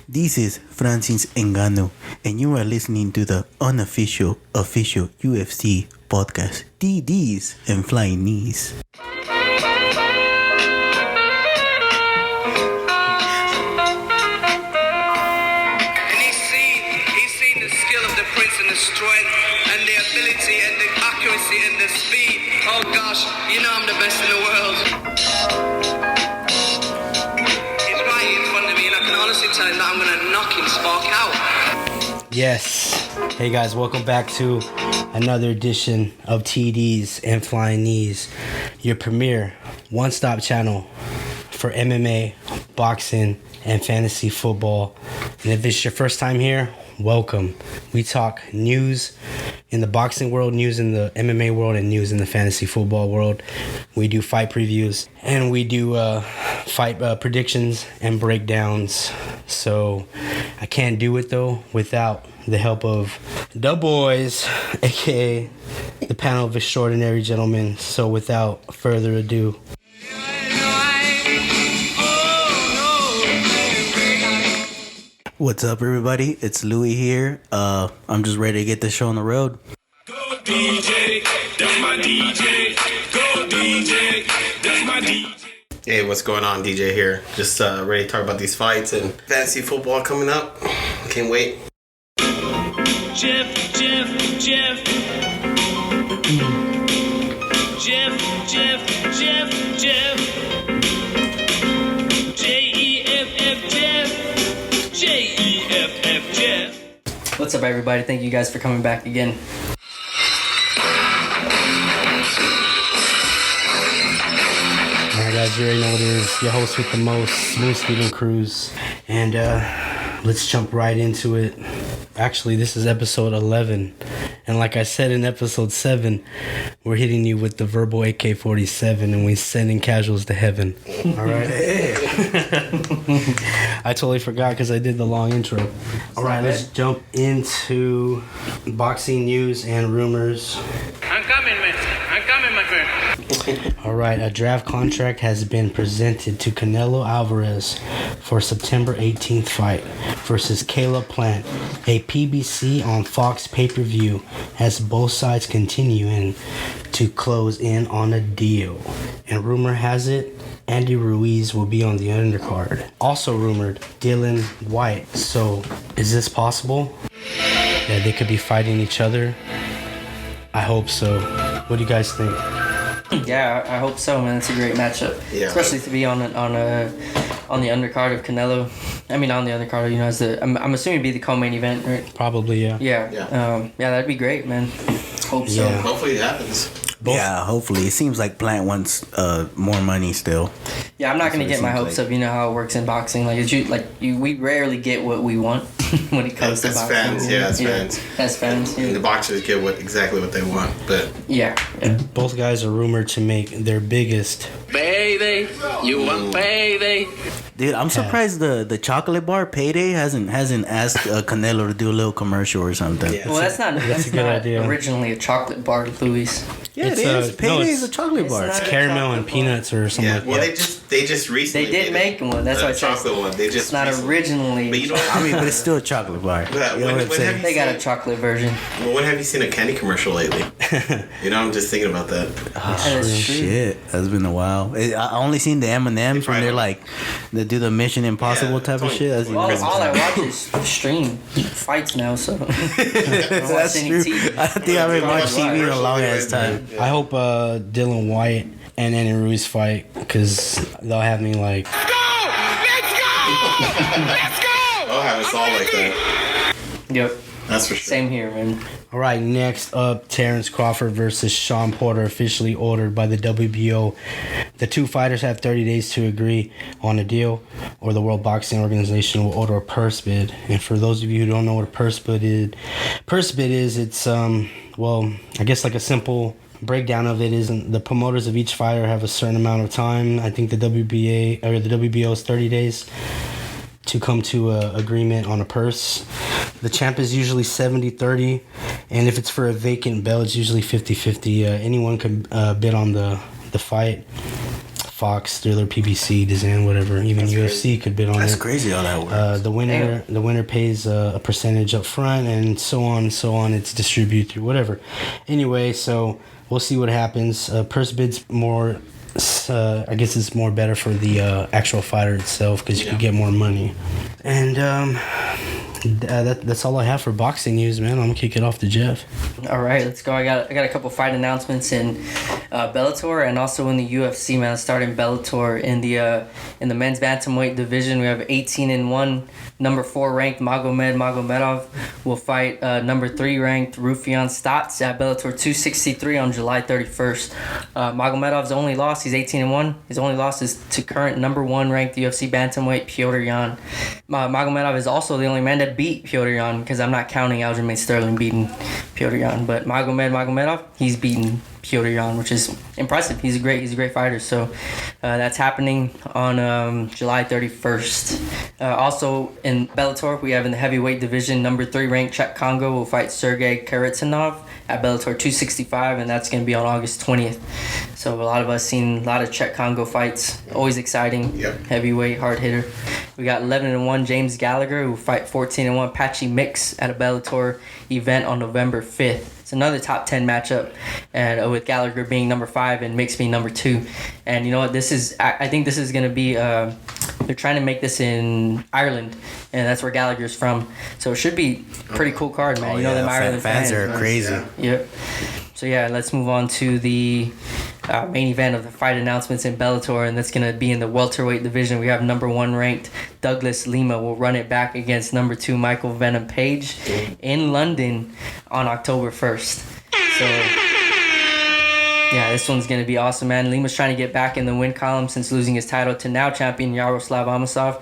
This is Francis Engano, and you are listening to the unofficial, official UFC podcast, TDs and Flying Knees. And the speed. Oh gosh, you know I'm the best in the world. It's right in front of me and I can honestly tell him that I'm gonna knock him spark out. Yes. Hey guys, welcome back to another edition of TDs and Flying Knees, your premier one-stop channel for MMA, boxing, and fantasy football. And if it's your first time here, welcome. We talk news in the boxing world, news in the MMA world, and news in the fantasy football world. We do fight previews and we do fight predictions and breakdowns. So I can't do it though without the help of the boys, aka the panel of extraordinary gentlemen. So without further ado, What's up, everybody? It's Louis here. I'm just ready to get this show on the road. Go DJ, that's my DJ. Go DJ, that's my DJ. Hey, what's going on? DJ here. Just ready to talk about these fights and fantasy football coming up. Can't wait. Jeff. Jeff. What's up, everybody? Thank you guys for coming back again. alright guys, you already know what it is. Your host with the most, Smooth Steven Cruz. And let's jump right into it. Actually, this is episode 11. And like I said in episode 7, we're hitting you with the verbal AK-47 and we're sending casuals to heaven. Alright? I totally forgot because I did the long intro. Alright, let's jump into boxing news and rumors. I'm coming, my friend. Alright, a draft contract has been presented to Canelo Alvarez for September 18th fight versus Caleb Plant, a PBC on Fox pay-per-view, as both sides continuing to close in on a deal. And rumor has it, Andy Ruiz will be on the undercard. Also rumored, Dillian Whyte. So, is this possible? That they could be fighting each other? I hope so. What do you guys think? Yeah, I hope so, man. It's a great matchup, especially to be on the undercard of Canelo. I mean, on the undercard, you know, as the I'm assuming it'd be the co-main event, right? Probably, yeah. Yeah, that'd be great, man. Hope so. Yeah. Hopefully it happens. Yeah, hopefully. It seems like Plant wants more money still. Yeah, I'm not gonna get my hopes up. You know how it works in boxing. We rarely get what we want when it comes to boxing. Fans, fans. As fans, yeah. And the boxers get exactly what they want, but yeah. Both guys are rumored to make their biggest. Baby, you want baby. Dude, I'm surprised the chocolate bar Payday hasn't asked Canelo to do a little commercial or something. Yeah. Well, that's not a good idea. Originally a chocolate bar, Louis. Yeah, it is. Payday is a chocolate bar. It's caramel and peanuts or something like well, that. They just recently They did make one. That's why I said chocolate one. They just it's not recently. originally. But you know, but it's still a chocolate bar. Yeah, You know what I'm saying? They got a chocolate version. Well, when have you seen a candy commercial lately? You know, I'm just thinking about that. That is true. Shit, that's been a while. I only seen the M&M's when they do the Mission Impossible type of shit. That's Well, all I watch is stream fights now, so That's true. I think I haven't watched TV in a long ass time. I hope Dillian Whyte and Andy Ruiz fight because they'll have me like. Let's go! I'll have us all like that. Yep. That's for sure. Same here, man. All right, next up, Terence Crawford versus Sean Porter, officially ordered by the WBO. The two fighters have 30 days to agree on a deal, or the World Boxing Organization will order a purse bid. And for those of you who don't know what a purse bid is, it's I guess like a simple breakdown of it is the promoters of each fighter have a certain amount of time. I think the WBO is 30 days to come to an agreement on a purse. The champ is usually 70-30, and if it's for a vacant belt, it's usually 50-50. Anyone can bid on the fight. Fox, Thriller, PBC, DAZN, whatever. Even UFC could bid on it. That's crazy how that works. The winner pays a percentage up front, and so on and so on. It's distributed through whatever. Anyway, so we'll see what happens. Purse bids more. I guess it's more better for the actual fighter itself because you can get more money. And that's all I have for boxing news, man. I'm gonna kick it off to Jeff. All right, let's go. I got a couple fight announcements in Bellator and also in the UFC, man. Starting Bellator in the men's bantamweight division, we have 18-1, number 4 ranked Nurmagomedov will fight number 3 ranked Rufian Stotts at Bellator 263 on July 31st. Magomedov's only loss, he's 18-1. His only loss is to current number 1 ranked UFC bantamweight Petr Yan. Magomedov is also the only man that beat Petr Yan, because I'm not counting Aljamain Sterling beating Petr Yan, but Magomedov, he's beaten Petr Yan, which is impressive. He's a great fighter. So that's happening on July 31st. Also in Bellator, we have in the heavyweight division, number 3 ranked Czech Congo will fight Sergey Karatsanov at Bellator 265, and that's going to be on August 20th. So a lot of us seen a lot of Czech Congo fights. Always exciting. Yep. Heavyweight, hard hitter. We got 11-1 James Gallagher who will fight 14-1 Patchy Mix at a Bellator event on November 5th. It's another top 10 matchup, and with Gallagher being number 5 and Mix being number 2. And you know what? I think this is going to be. They're trying to make this in Ireland, and that's where Gallagher's from. So it should be a pretty cool card, man. Them Ireland fans are crazy. Yep. So yeah, let's move on to the main event of the fight announcements in Bellator, and that's going to be in the welterweight division. We have number 1 ranked Douglas Lima will run it back against number 2 Michael Venom Paige in London on October 1st. So yeah, this one's going to be awesome, man. Lima's trying to get back in the win column since losing his title to now champion Yaroslav Amosov.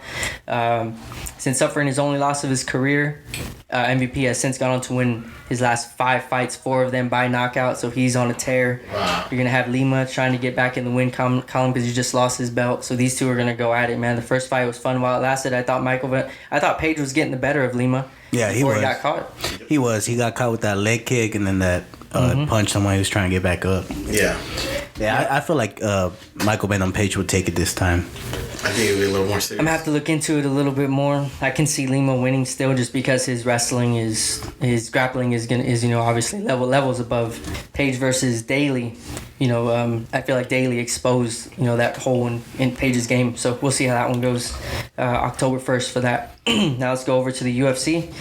Since suffering his only loss of his career, MVP has since gone on to win his last 5 fights, 4 of them by knockout, so he's on a tear. Wow. You're going to have Lima trying to get back in the win column because he just lost his belt, so these two are going to go at it, man. The first fight was fun while it lasted. I thought Paige was getting the better of Lima. Yeah, he was. He got caught. He was. He got caught with that leg kick and then that punch somebody was trying to get back up. Yeah. Yeah, I feel like Michael Venom Paige would take it this time. I think it'll be a little more serious. I'm gonna have to look into it a little bit more. I can see Lima winning still, just because his grappling is obviously levels above Paige versus Daly. I feel like Daly exposed that hole in Paige's game. So we'll see how that one goes. October 1st for that. Now let's go over to the UFC.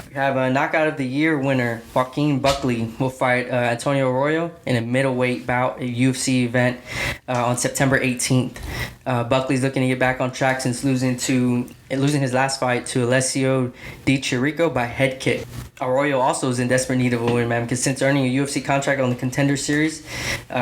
We have a knockout of the year winner, Joaquin Buckley, will fight Antonio Arroyo in a middleweight bout, a UFC event on September 18th. Buckley's looking to get back on track since losing his last fight to Alessio Di Chirico by head kick. Arroyo also is in desperate need of a win, man, because since earning a UFC contract on the Contender Series,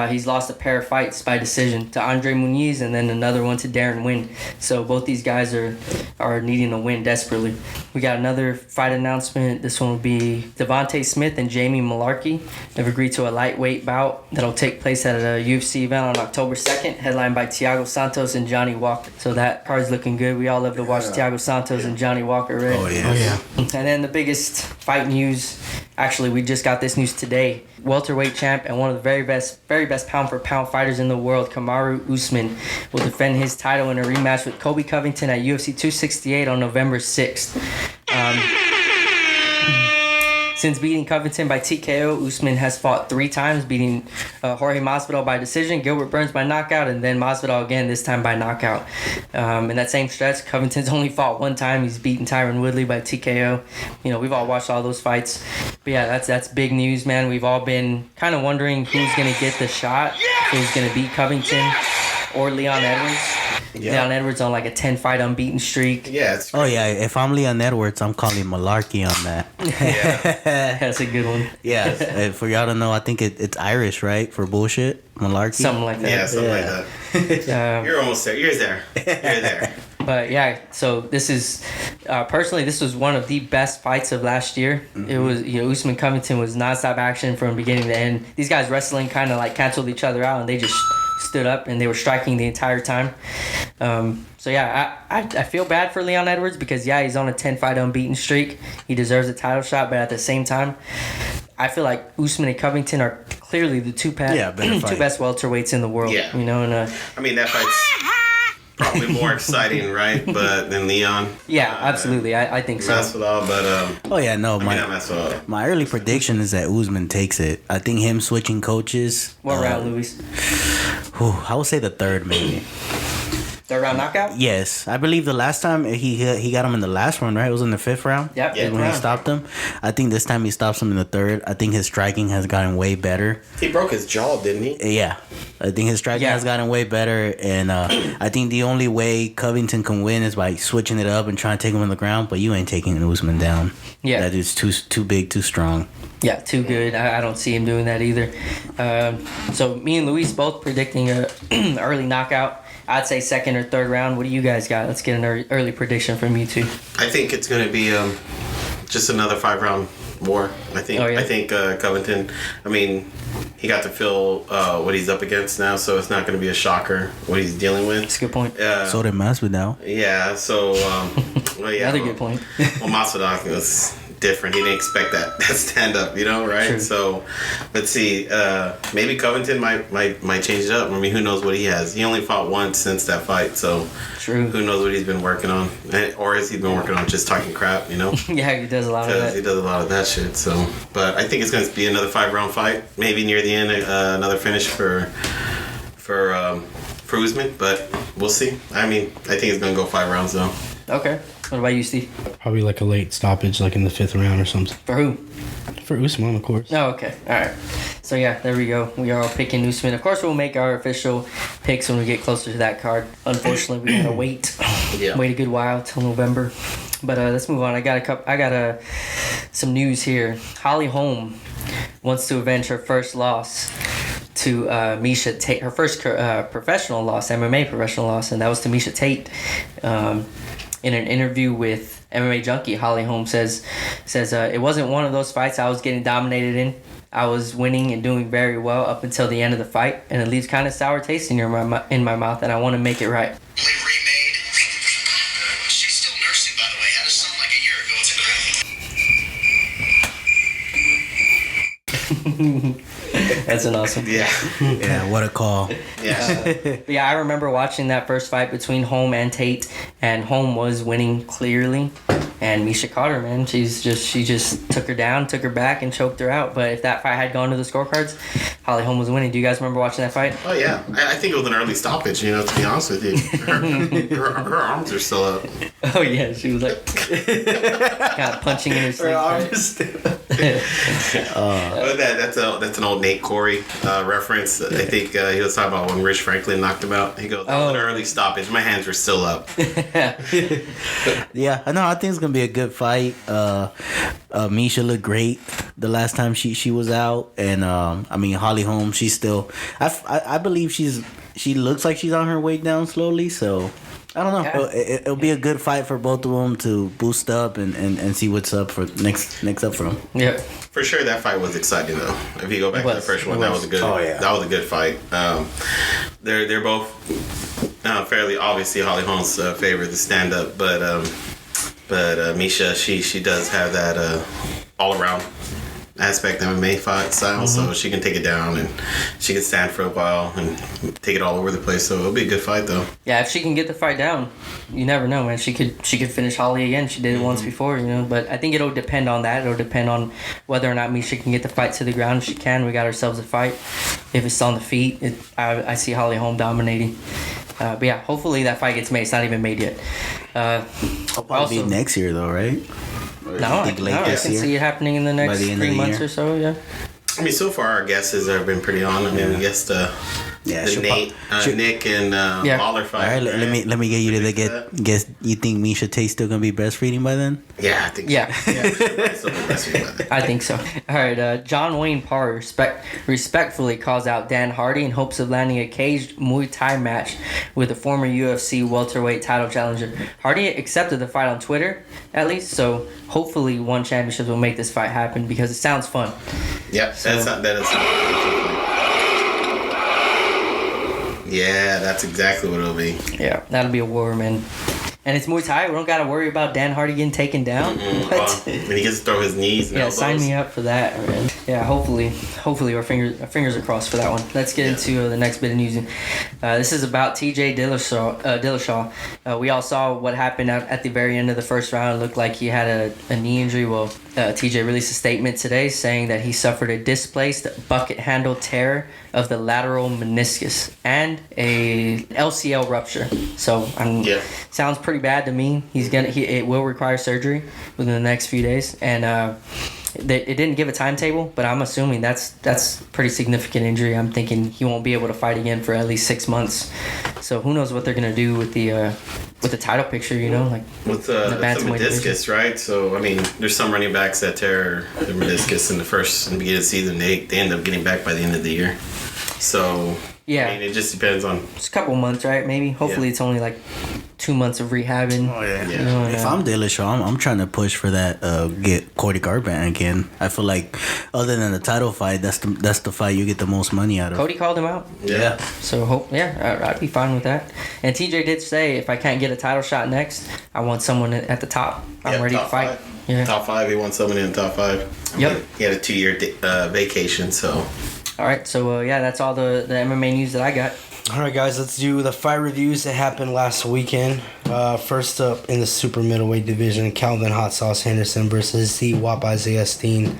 he's lost a pair of fights by decision to Andre Muniz and then another one to Darren Wynn. So both these guys are needing a win desperately. We got another fight announcement. This one will be Devontae Smith and Jamie Malarkey. They've agreed to a lightweight bout that'll take place at a UFC event on October 2nd, headlined by Thiago Santos and Johnny Walker. So that card's looking good. We all love to watch Thiago Santos and Johnny Walker, right? Oh, yeah. And then the biggest fight news, actually, we just got this news today. Welterweight champ and one of the very best pound for pound fighters in the world, Kamaru Usman, will defend his title in a rematch with Colby Covington at UFC 268 on November 6th. Since beating Covington by TKO, Usman has fought 3 times, beating Jorge Masvidal by decision, Gilbert Burns by knockout, and then Masvidal again, this time by knockout. In that same stretch, Covington's only fought 1 time. He's beaten Tyron Woodley by TKO. We've all watched all those fights. But yeah, that's big news, man. We've all been kind of wondering who's going to get the shot, who's going to beat Covington or Leon Edwards. Yeah. Leon Edwards on like a 10-fight unbeaten streak. Yeah. Oh yeah, if I'm Leon Edwards, I'm calling malarkey on that. Yeah. That's a good one. Yeah. For y'all to know, I think it's Irish, right? For bullshit, malarkey. Something like that. Yeah, something like that. You're almost there. You're there. You're there. But yeah, so this is personally, this was one of the best fights of last year. Mm-hmm. It was, Usman Covington was nonstop action from beginning to end. These guys wrestling kind of like canceled each other out, and they just stood up and they were striking the entire time. So yeah, I feel bad for Leon Edwards because he's on a 10-fight unbeaten streak. He deserves a title shot, but at the same time, I feel like Usman and Covington are clearly the two better fight. two best welterweights in the world. Yeah. You know, and I mean, that fight's probably more exciting, right? But than Leon. yeah, absolutely. I think so. Masvidal, but Oh yeah, no, not Masvidal. my early prediction is that Usman takes it. I think him switching coaches. What round, Luis? I would say the third, maybe. Third round knockout? Yes, I believe the last time he got him in the last one, right? It was in the 5th round. Yep. When he stopped him. I think this time he stops him in the 3rd. I think his striking has gotten way better. He broke his jaw, didn't he? Yeah, I think his striking has gotten way better, and I think the only way Covington can win is by switching it up and trying to take him on the ground. But you ain't taking Usman down. Yeah, that dude's too big, too strong. Yeah, too good. I don't see him doing that either. So me and Luis both predicting a early knockout. I'd say 2nd or 3rd round. What do you guys got? Let's get an early prediction from you two. I think it's going to be just another 5-round war. I think. Oh, yeah? I think Covington. I mean, he got to feel what he's up against now, so it's not going to be a shocker what he's dealing with. That's a good point. So did Masvidal. Yeah. So. Well, yeah. Another good point. Well, Masvidal was different. He didn't expect that stand up, right? True. So let's see. Maybe Covington might change it up. I mean, who knows what he has? He only fought once since that fight, so True. Who knows what he's been working on, or has he been working on just talking crap? Yeah, he does a lot of that. He does a lot of that shit. So, but I think it's going to be another 5-round fight. Maybe near the end, another finish for Usman, but we'll see. I mean, I think it's going to go 5 rounds though. Okay. What about you, Steve? Probably like a late stoppage, like in the 5th round or something. For who? For Usman, of course. Oh, okay. All right. So, yeah, there we go. We are all picking Usman. Of course, we'll make our official picks when we get closer to that card. Unfortunately, we got to wait. Yeah. Wait a good while till November. But let's move on. I got some news here. Holly Holm wants to avenge her first loss to Miesha Tate. Her first professional loss, MMA professional loss, and that was to Miesha Tate. In an interview with MMA Junkie, Holly Holm says it wasn't one of those fights I was getting dominated in. I was winning and doing very well up until the end of the fight, and it leaves kind of sour taste in my mouth, and I want to make it right. Remade. She's still nursing, by the way. Had a son like a year ago. It's incredible. That's an awesome. Yeah. Yeah, what a call. Yeah. Yeah, I remember watching that first fight between Holm and Tate, and Holm was winning clearly, and Miesha caught her, man. She just took her down, took her back, and choked her out. But if that fight had gone to the scorecards, Holly Holm was winning. Do you guys remember watching that fight? Oh yeah. I think it was an early stoppage. To be honest with you, her arms are still up. Oh yeah, she was like kind of punching in her sleep. But that's an old Nate Corey reference. I think he was talking about when Rich Franklin knocked him out. He goes, "That was an early stoppage. My hands were still up." Yeah, no, I think it's gonna be a good fight. Miesha looked great the last time she was out, and I mean Holly Holm, she's still. I believe she looks like she's on her way down slowly. So I don't know. Yeah. It'll be a good fight for both of them to boost up and see what's up for next up for them. Yeah. For sure, that fight was exciting though. If you go back to the first one, that was a good. Oh, yeah. That was a good fight. They're both fairly obviously Holly Holm's favorite to stand up, but Miesha she does have that all around aspect MMA fight style, so she can take it down and she can stand for a while and take it all over the place. So it'll be a good fight though. Yeah, if she can get the fight down, you never know, man. She could finish Holly again. She did it once before, But I think it'll depend on that. It'll depend on whether or not Miesha can get the fight to the ground. If she can, we got ourselves a fight. If it's on the feet, I see Holly Holm dominating. But yeah, hopefully that fight gets made. It's not even made yet. It'll probably be next year though, right? I can see it happening in the next 3 months or so. Yeah. I mean, so far our guesses have been pretty on. I mean, we guessed the Nick and Lawler fight. All right, let me get you to guess. You think Miesha Tate's still gonna be breastfeeding by then? Yeah, I think. Yeah. So. Yeah, still be breastfeeding by then. I think so. All right, John Wayne Parr respectfully calls out Dan Hardy in hopes of landing a caged Muay Thai match with the former UFC welterweight title challenger. Hardy accepted the fight on Twitter, at least, so hopefully One Championship will make this fight happen because it sounds fun. Yeah, that is. Yeah, that's exactly what it'll be. Yeah, that'll be a war, man. And it's Muay Thai. We don't got to worry about Dan Hardy getting taken down. When he gets to throw his knees and elbows. Sign me up for that. Man. Yeah, hopefully our fingers are crossed for that one. Let's get into the next bit of news. This is about TJ Dillashaw. We all saw what happened at the very end of the first round. It looked like he had a knee injury. Well, TJ released a statement today saying that he suffered a displaced bucket handle tear of the lateral meniscus and a LCL rupture. So sounds pretty bad to me. It will require surgery within the next few days, and it didn't give a timetable, but I'm assuming that's pretty significant injury. I'm thinking he won't be able to fight again for at least 6 months. So who knows what they're gonna do with the title picture? Like with the meniscus, right? So I mean, there's some running backs that tear the meniscus in the beginning of the season. They end up getting back by the end of the year. So yeah, I mean, it just depends on. It's a couple months, right? Maybe. Hopefully, it's only like 2 months of rehabbing. Oh yeah. If I'm Dillashaw, I'm trying to push for that. Get Cody Garbrandt again. I feel like other than the title fight, that's the fight you get the most money out of. Cody called him out. Yeah. So I'd be fine with that. And TJ did say, if I can't get a title shot next, I want someone at the top. I'm ready to fight. Yeah. Top 5. He wants someone in the top 5. Yep. He had a 2-year vacation, so. All right, so that's all the MMA news that I got. All right, guys, let's do the fight reviews that happened last weekend. First up in the super middleweight division, Kelvin Hot Sauce Henderson versus the WAP Isaiah Steen.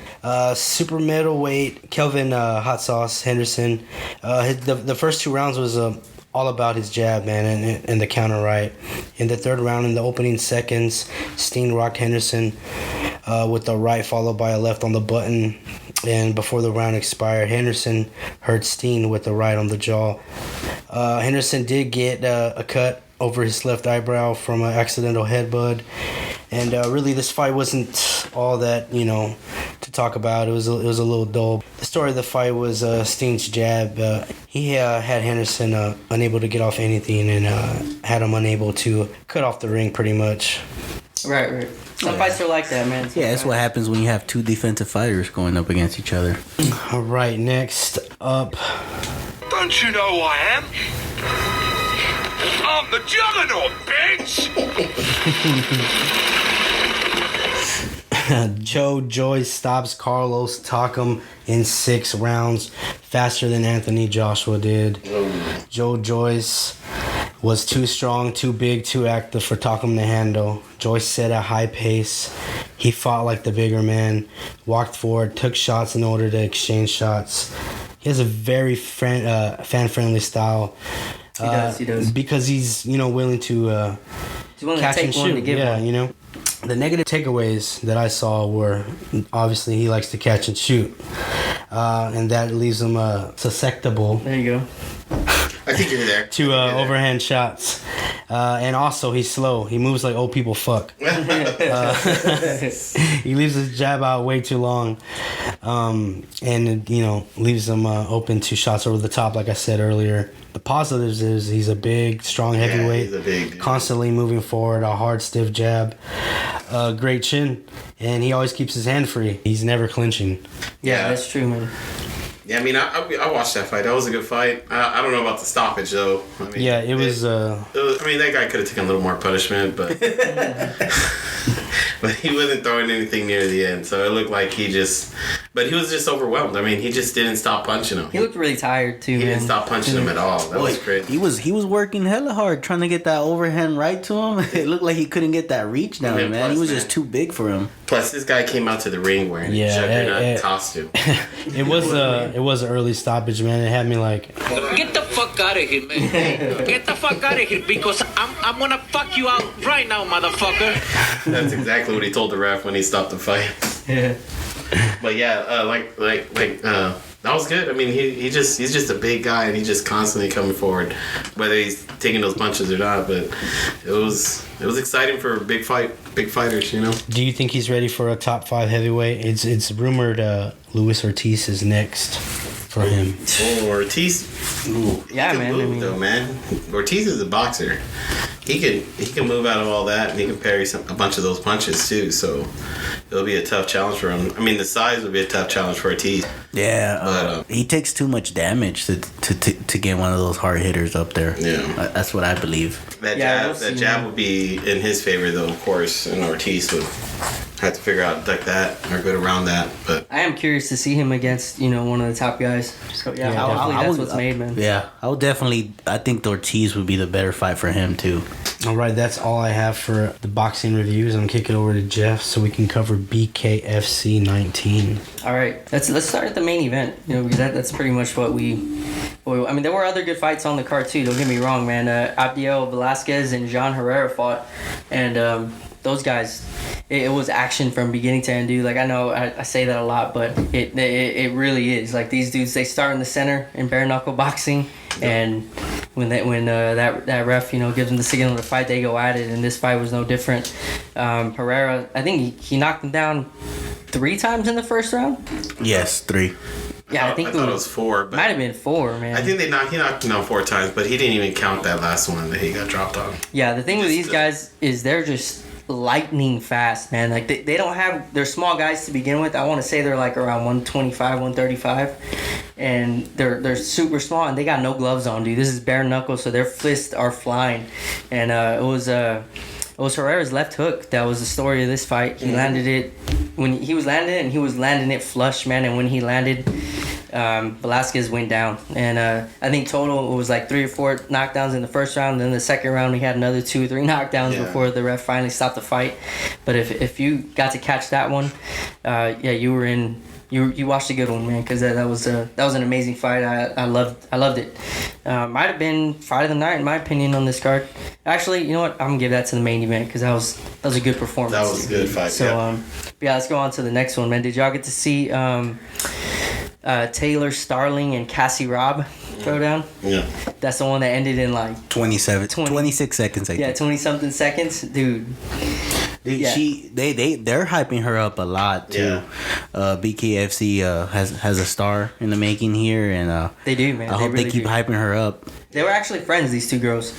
Super middleweight, Kelvin Hot Sauce Henderson. The first 2 rounds was all about his jab, man, and the counter right. In the third round, in the opening seconds, Steen rocked Henderson with the right followed by a left on the button. And before the round expired, Henderson hurt Steen with the right on the jaw. Henderson did get a cut over his left eyebrow from an accidental headbutt. And really, this fight wasn't all that, to talk about. It was a little dull. The story of the fight was Steen's jab. He had Henderson unable to get off anything and had him unable to cut off the ring pretty much. Right. Some fights are like that, man. That's what happens when you have 2 defensive fighters going up against each other. All right, next up. Don't you know who I am? I'm the Juggernaut, bitch! Joe Joyce stops Carlos Takam in 6 rounds, faster than Anthony Joshua did. Joe Joyce was too strong, too big, too active for Takam to handle. Joyce set a high pace. He fought like the bigger man, walked forward, took shots in order to exchange shots. He has a very fan-friendly style. He does. Because he's, willing to catch and shoot. The negative takeaways that I saw were, obviously, he likes to catch and shoot. And that leaves him susceptible. There you go. I think you're there. To overhand shots. And also, he's slow. He moves like old people fuck. He leaves his jab out way too long. And, leaves him open to shots over the top, like I said earlier. The positives is he's a big, strong heavyweight. He's a big dude. Constantly moving forward, a hard, stiff jab. Great chin. And he always keeps his hand free. He's never clinching. Yeah, that's true, man. Yeah, I mean, I watched that fight. That was a good fight. I don't know about the stoppage, though. I mean, it was, that guy could have taken a little more punishment, but but he wasn't throwing anything near the end, so it looked like he was just overwhelmed. I mean, he just didn't stop punching him. He looked really tired, too, He man. didn't stop punching him at all. That was great. He was working hella hard trying to get that overhand right to him. It looked like he couldn't get that reach down, man. Plus, he was just too big for him. Plus, this guy came out to the ring wearing a Juggernaut costume. It was an early stoppage, man. It had me like, get the fuck out of here, man. Get the fuck out of here because I'm gonna fuck you out right now, motherfucker. That's exactly what he told the ref when he stopped the fight. Yeah. But yeah, that was good. I mean, he's just a big guy and he's just constantly coming forward, whether he's taking those punches or not. But it was exciting for big fighters, Do you think he's ready for a top 5 heavyweight? It's rumored Luis Ortiz is next. for him. Oh, Ortiz. Ooh, Yeah, he can man, move, I mean- though, man. Ortiz is a boxer. He can move out of all that, and he can parry a bunch of those punches too. So it'll be a tough challenge for him. I mean, the size would be a tough challenge for Ortiz. Yeah, But, he takes too much damage to get one of those hard hitters up there. Yeah. That's what I believe. That Yeah, jab, we'll see, jab man. would be in his favor, though, of course, and Ortiz would have to figure out duck that or go around that. But I am curious to see him against one of the top guys. So yeah, Yeah, definitely I that's would- what's made, man. Yeah, I would definitely. I think Ortiz would be the better fight for him too. All right, that's all I have for the boxing reviews. I'm kicking it over to Jeff so we can cover BKFC 19. All right, let's start at the main event. Because that's pretty much what we. Well, I mean, there were other good fights on the card too. Don't get me wrong, man. Abdiel Velasquez and Jean Herrera fought, and those guys, it was action from beginning to end, dude. Like I know I say that a lot, but it really is. Like these dudes, they start in the center in bare knuckle boxing, and when that ref gives them the signal to fight, they go at it. And this fight was no different. Herrera, I think he knocked him down 3 times in the first round. Yes, 3. Yeah, I think I thought it was 4. But might have been 4, man. I think he knocked him down 4 times, but he didn't even count that last one that he got dropped on. Yeah, the thing with these guys is they're just lightning fast, man. Like they don't have, they're small guys to begin with. I want to say they're like around 125, 135, and they're super small, and they got no gloves on, dude. This is bare knuckles, so their fists are flying, and it was Herrera's left hook that was the story of this fight. He landed it when he was landing it, and he was landing it flush, man. And when he landed, Velasquez went down. And I think total it was like 3 or 4 knockdowns in the first round. Then the second round, he had another 2 or 3 knockdowns before the ref finally stopped the fight. But if you got to catch that one, you were in. You watched a good one, man, because that was an amazing fight. I loved it. Might have been fight of the night in my opinion on this card. Actually, you know what? I'm gonna give that to the main event because that was a good performance. That was a good fight. So let's go on to the next one, man. Did y'all get to see Taylor Starling and Cassie Robb throw down? Yeah. That's the one that ended in like 26 seconds. I think. 20 something seconds, dude. Dude, Yeah. they're hyping her up a lot too. BKFC has a star in the making here, and They do, man. I hope really they keep do. hyping her up. They were actually friends, these 2 girls.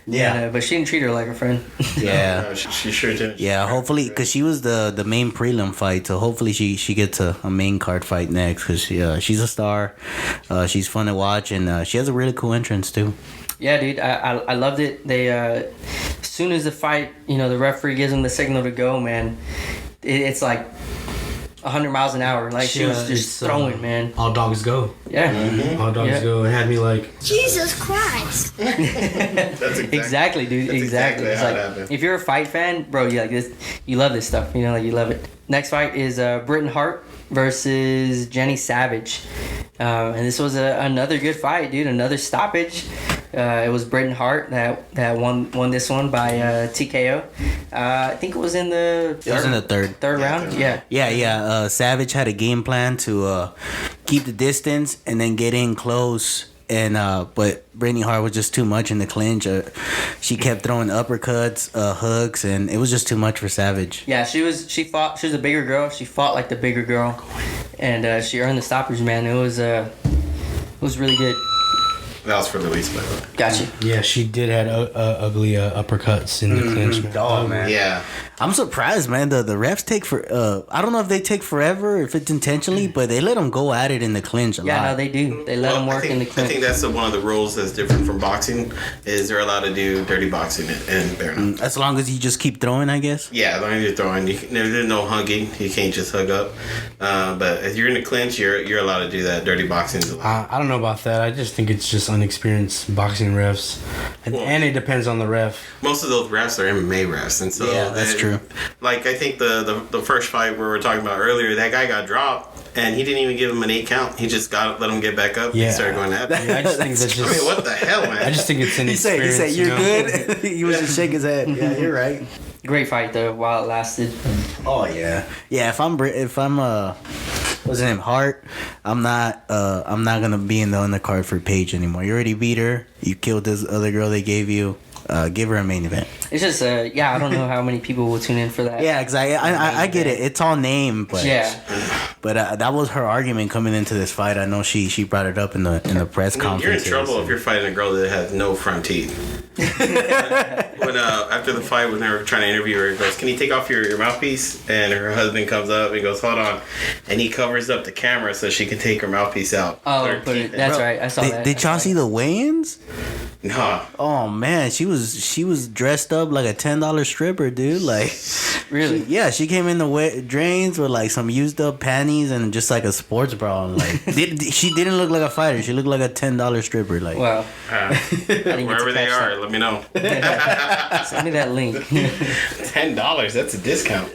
Yeah. But she didn't treat her like a friend. Yeah. No, she sure did. Yeah, hopefully, because she was the main prelim fight, so hopefully she gets a main card fight next, because she's a star. She's fun to watch, and she has a really cool entrance too. Yeah, dude, I loved it. They as soon as the fight, the referee gives them the signal to go, man. It's like 100 miles an hour. Like she was just throwing, man. All dogs go. Yeah, All dogs go. It had me like, Jesus Christ. That's exactly, dude. That's Exactly. exactly It's how like it happened. if you're a fight fan, bro, you like this. You love this stuff. Like you love it. Next fight is Britain Hart versus Jenny Savage, and this was another good fight, dude. Another stoppage. It was Britain Hart that won this one by TKO. I think it was in the third round. Yeah. Yeah. Savage had a game plan to keep the distance and then get in close. And but Brittany Hart was just too much in the clinch. She kept throwing uppercuts, hooks, and it was just too much for Savage. Yeah, she was a bigger girl. She fought like the bigger girl, and she earned the stoppage, man. It was really good. That was for Luis, by the way. Gotcha. yeah, she did had ugly uppercuts in the clinch. Man. Oh man. Yeah. I'm surprised, man. The refs take I don't know if they take forever, if it's intentionally, but they let them go at it in the clinch a lot. Yeah, no, they do. They let them work in the I clinch. think that's one of the rules that's different from boxing, is they're allowed to do dirty boxing and bare knuckle. As long as you just keep throwing, I guess. Yeah, as long as you're throwing, there's no hugging. You can't just hug up. But if you're in the clinch, you're allowed to do that. Dirty boxing is allowed. I don't know about that. I just think it's just unexperienced boxing refs, and it depends on the ref. Most of those refs are MMA refs, and so Yeah, that's true. Like I think the first fight we were talking about earlier, that guy got dropped, and he didn't even give him an 8 count. He just let him get back up. Yeah. And started going at him. Yeah, I just think that's I mean, just. what the hell, man? I just think it's He said, inexperience. "You're you know? good." He was just shaking his head. Yeah, you're right. Great fight though, while it lasted. Oh yeah, yeah. If I'm what's his name, Hart, I'm not gonna be in the undercard for Paige anymore. You already beat her. You killed this other girl they gave you. Give her a main event. It's just I don't know how many people will tune in for that. Yeah, because I get it. It's all name, but Yeah. But that was her argument coming into this fight. I know she brought it up in the press conference. You're in trouble if you're fighting a girl that has no front teeth. When after the fight, when they were trying to interview her, he goes, "Can you take off your mouthpiece?" And her husband comes up and goes, "Hold on," and he covers up the camera so she can take her mouthpiece out. Oh, that's right. I saw that. Did y'all see the weigh-ins? Nah. Oh man, she was dressed up like a $10 stripper, dude. Like, really? She came in the drains with like some used up panties and just like a sports bra. And, like, she didn't look like a fighter. She looked like a $10 stripper. Like, wow. Wherever they are, let me know. Send me that link. $10. That's a discount.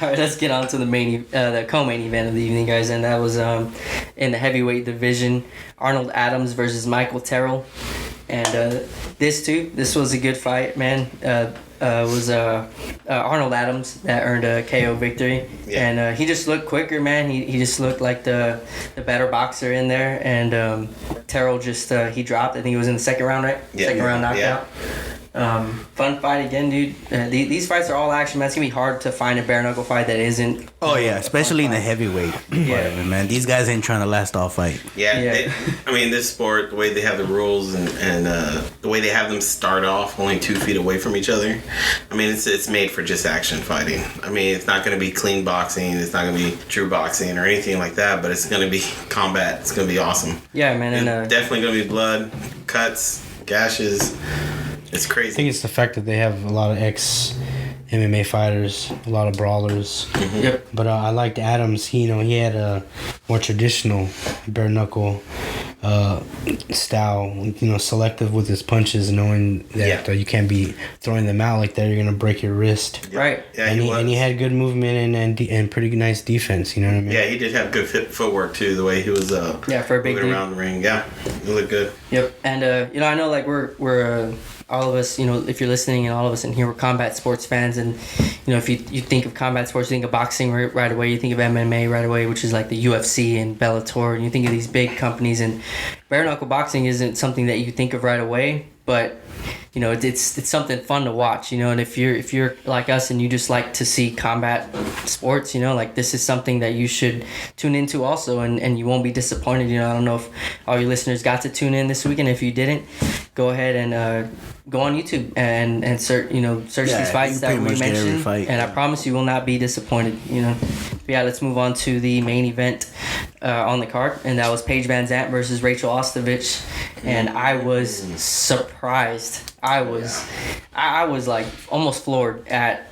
All right, let's get on to the co-main event of the evening, guys, and that was in the heavyweight division, Arnold Adams versus Michael Terrell, and this was a good fight, man. Was Arnold Adams that earned a KO victory, and he just looked quicker, man. He just looked like the better boxer in there, and Terrell just he dropped. I think it was in the second round, right? Yeah. Second round knockout. Fun fight again, dude. These fights are all action, man. It's gonna be hard to find a bare knuckle fight that isn't. Oh yeah, especially in the heavyweight part of it, man. These guys ain't trying to last all fight. This sport, the way they have the rules and the way they have them start off only 2 feet away from each other. I mean, it's made for just action fighting. I mean, it's not going to be clean boxing. It's not going to be true boxing or anything like that. But it's going to be combat. It's going to be awesome. Yeah, man. And definitely going to be blood, cuts, gashes. It's crazy. I think it's the fact that they have a lot of ex-MMA fighters, a lot of brawlers. Mm-hmm. Yep. But I liked Adams. He had a more traditional bare knuckle style. Selective with his punches, knowing that you can't be throwing them out like that. You're gonna break your wrist. Right. Yeah, and he had good movement and pretty nice defense. You know what I mean? Yeah, he did have good footwork too. The way he was for a big moving around the ring. Yeah, he looked good. Yep. And I know like we're all of us, if you're listening, and all of us in here, we're combat sports fans, and if you think of combat sports, you think of boxing right away, you think of MMA right away, which is like the UFC and Bellator, and you think of these big companies, and bare knuckle boxing isn't something that you think of right away, but it's something fun to watch, and if you're like us and you just like to see combat sports, like this is something that you should tune into also, and you won't be disappointed. I don't know if all your listeners got to tune in this weekend. If you didn't, go ahead and go on YouTube and search these fights that we mentioned, and I promise you will not be disappointed. But yeah, let's move on to the main event on the card, and that was Paige Vanzant versus Rachel Ostervich, and I was surprised. I was like almost floored at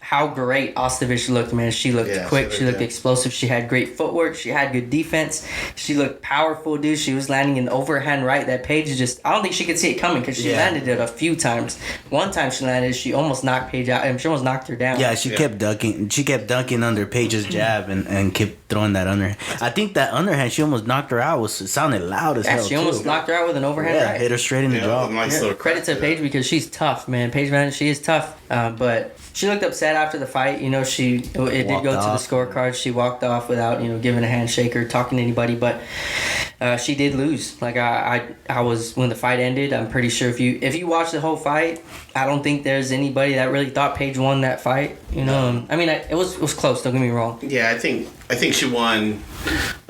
how great Ostervich looked, man. She looked quick. She looked explosive. She had great footwork. She had good defense. She looked powerful, dude. She was landing an overhand right that Paige I don't think she could see it coming because she landed it a few times. One time she landed, she almost knocked Paige out, and she almost knocked her down. Yeah, she kept ducking. She kept dunking under Paige's jab and kept throwing that underhand. I think that underhand, she almost knocked her out. It sounded loud as hell. She almost knocked her out with an overhand right. Hit her straight in the jaw. Nice Credit to Paige because she's tough, man. Paige Vanzant, she is tough, but she looked upset after the fight. It did go to the scorecard. She walked off without giving a handshake or talking to anybody, but she did lose. Like I was when the fight ended. I'm pretty sure if you watch the whole fight, I don't think there's anybody that really thought Paige won that fight. I mean, it was close. Don't get me wrong. Yeah, I think she won.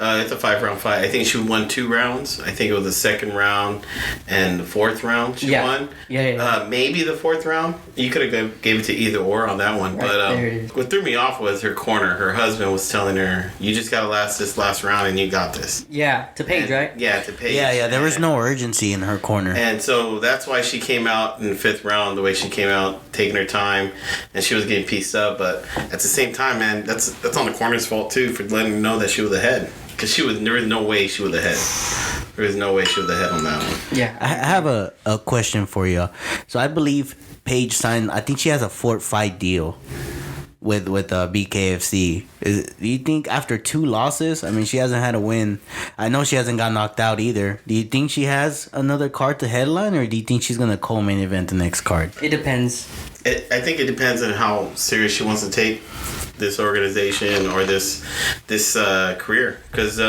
It's a 5-round fight. I think she won 2 rounds. I think it was the second round and the 4th round she won. Yeah. Maybe the 4th round. You could have gave it to either or on that one. Right, but what threw me off was her corner. Her husband was telling her, "You just got to last this last round and you got this." Yeah, to Paige, right? Yeah, to Paige. Yeah. There was no urgency in her corner. And so that's why she came out in the 5th round the way she came out, taking her time, and she was getting pieced up. But at the same time, man, that's on the corner's fault too for letting her know that she was ahead. Because there was no way she was ahead. There was no way she was ahead on that one. Yeah. I have a question for you. So I believe Paige signed, I think she has a 4-fight deal with BKFC. Do you think after 2 losses, I mean, she hasn't had a win. I know she hasn't got knocked out either. Do you think she has another card to headline, or do you think she's going to co-main event the next card? It depends. I think it depends on how serious she wants to take this organization or this career, because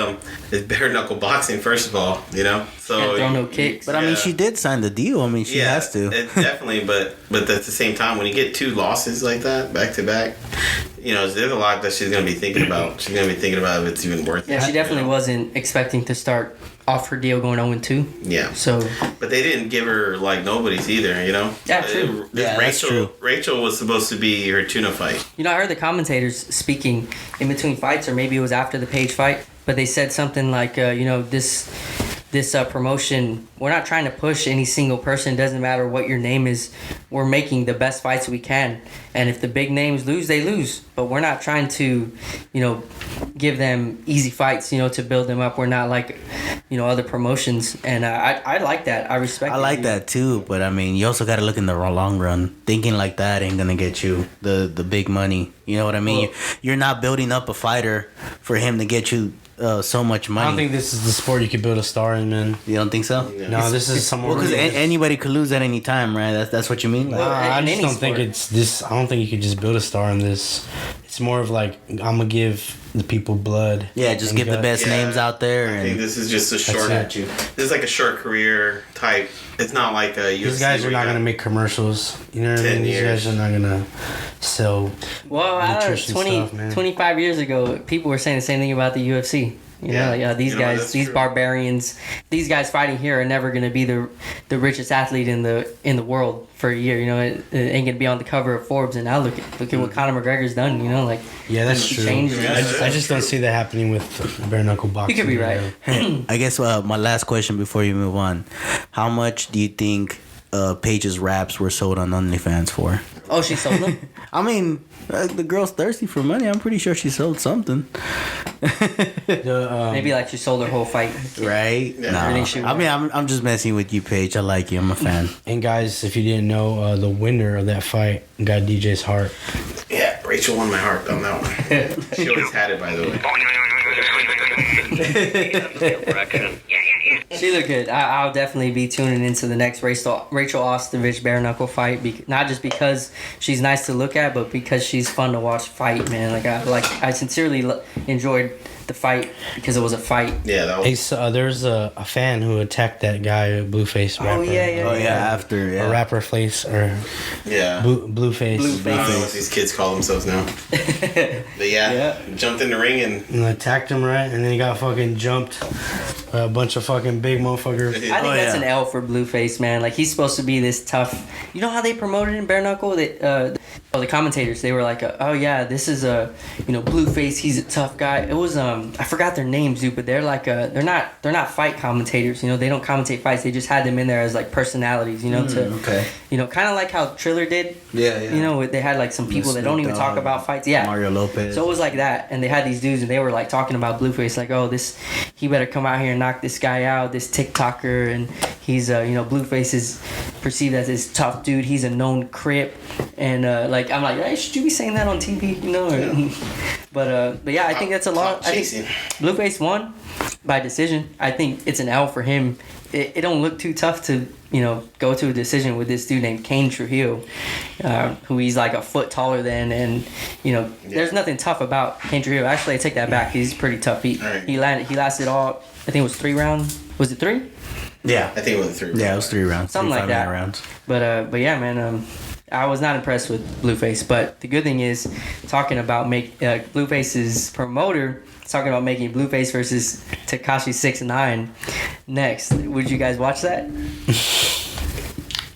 it's bare knuckle boxing, first of all, so can't throw no kicks. But I mean, she did sign the deal. I mean, she has to. Definitely, but at the same time, when you get 2 losses like that back to back, there's a lot that she's gonna be thinking about. She's gonna be thinking about if it's even worth it. Yeah, she definitely wasn't expecting to start off her deal going 0-2. Yeah. So. But they didn't give her like nobody's either, Yeah, true. That's true. Rachel was supposed to be her tuna fight. I heard the commentators speaking in between fights, or maybe it was after the Paige fight, but they said something like, this promotion, we're not trying to push any single person. It doesn't matter what your name is. We're making the best fights we can. And if the big names lose, they lose. But we're not trying to, give them easy fights, to build them up. We're not like, other promotions. And I like that. I respect it. I like that too. But I mean, you also got to look in the long run. Thinking like that ain't going to get you the big money. You know what I mean? You're not building up a fighter for him to get you so much money. I don't think this is the sport you could build a star in, man. You don't think so? Yeah. No, this is somewhere. Well, because anybody could lose at any time, right? That's what you mean? Nah, I just don't think it's this. I don't think you could just build a star in this. It's more of like, I'm gonna give the people blood. Yeah, just give the best names out there. I think this is just a short. This is like a short career type. It's not like a UFC. These guys are not gonna make commercials. You know what I mean? These guys are not gonna sell. Well, I don't know, nutrition 20, stuff, 25 years ago, people were saying the same thing about the UFC. These guys, these barbarians, these guys fighting here are never gonna be the richest athlete in the world for a year. It ain't gonna be on the cover of Forbes. And now look at what Conor McGregor's done. Yeah, that's true. I just don't see that happening with bare knuckle boxing. You could be right. I guess my last question before you move on: how much do you think Paige's raps were sold on OnlyFans for? Oh, she sold them? I mean, the girl's thirsty for money. I'm pretty sure she sold something. Maybe like she sold her whole fight. Right? Yeah. No. I mean, I'm just messing with you, Paige. I like you. I'm a fan. And guys, if you didn't know, the winner of that fight got DJ's heart. Yeah, Rachel won my heart on that one. She always had it, by the way. She looked good. I'll definitely be tuning into the next Rachel Ostervich bare knuckle fight. Not just because she's nice to look at, but because she's fun to watch fight, man. I sincerely enjoyed the fight because it was a fight. Yeah, that was. Hey, so, there's a fan who attacked that guy, Blueface rapper. Oh yeah. A rapper face or Yeah. Blueface. I don't know what these kids call themselves now. But yeah, jumped in the ring and attacked him, right? And then he got fucking jumped by a bunch of fucking big motherfuckers. I think that's an L for Blueface, man. Like, he's supposed to be this tough. You know how they promoted in bare knuckle? The commentators, they were like, oh yeah, this is Blueface. He's a tough guy. It was I forgot their names, dude, but they're like they're not fight commentators. They don't commentate fights. They just had them in there as like personalities. Kind of like how Triller did. Yeah. They had like some people that don't even talk about fights. Yeah, Mario Lopez. So it was like that, and they had these dudes, and they were like talking about Blueface, like, oh, he better come out here and knock this guy out, this TikToker, and he's Blueface is perceived as this tough dude. He's a known Crip, and I'm like, hey, should you be saying that on TV? But yeah, I think that's a lot. I think Blueface won by decision. I think it's an L for him. It don't look too tough to go to a decision with this dude named Kane Trujillo, who he's like a foot taller than, and there's nothing tough about Kane Trujillo. Actually, I take that back. He's pretty tough. He lasted all, I think it was 3 rounds. Was it 3? Yeah, I think it was 3 rounds. Yeah, it was 3 rounds. Something like that. Rounds. But yeah, man. I was not impressed with Blueface, but the good thing is, talking about Blueface's promoter talking about making Blueface versus Tekashi 6ix9ine next. Would you guys watch that?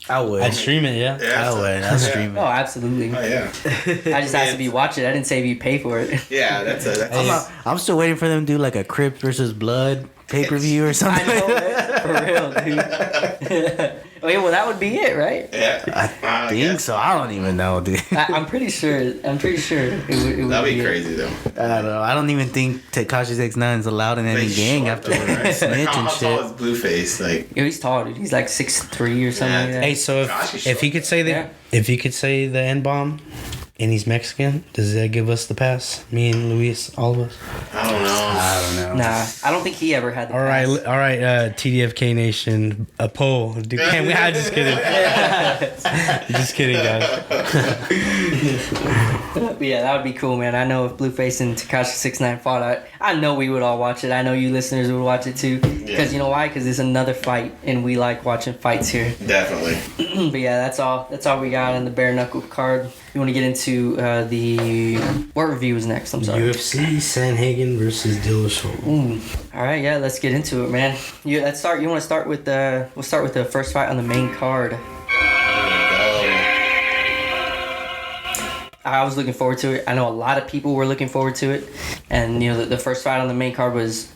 I would. I'd stream it, yeah. I would. I'd stream it. Oh, absolutely. Oh yeah. I just have to be watching. I didn't say if you pay for it. Yeah, that's I'm still waiting for them to do like a Crip versus Blood pay-per-view or something. I know, man. For real, dude. Okay, well, that would be it, right? Yeah. I think so. I don't even know, dude. I'm pretty sure it would That'd be it. Crazy though. I don't know. I don't even think Tekashi 6ix9ine is allowed in any gang after snitch How and tall shit. is Blueface? Like, Yo, he's tall, dude. He's like 6'3" or something like that. Hey, so if he could say the N-bomb and he's Mexican, does that give us the pass? Me and Luis, all of us? I don't know. Nah, I don't think he ever had the All pass. right, TDFK Nation, a poll. Dude, I'm just kidding. Just kidding, guys. But yeah, that would be cool, man. I know if Blueface and Tekashi 6ix9ine fought, I know we would all watch it. I know you listeners would watch it too. Because you know why? Because it's another fight, and we like watching fights here. Definitely. But yeah, that's all we got on the bare knuckle card. you want to get into what review is next? I'm sorry. UFC Sanhagen versus Dillashaw. All right, yeah, let's get into it, man. Let's start. You want to start with we'll start with the first fight on the main card. I was looking forward to it. I know a lot of people were looking forward to it. And, the first fight on the main card was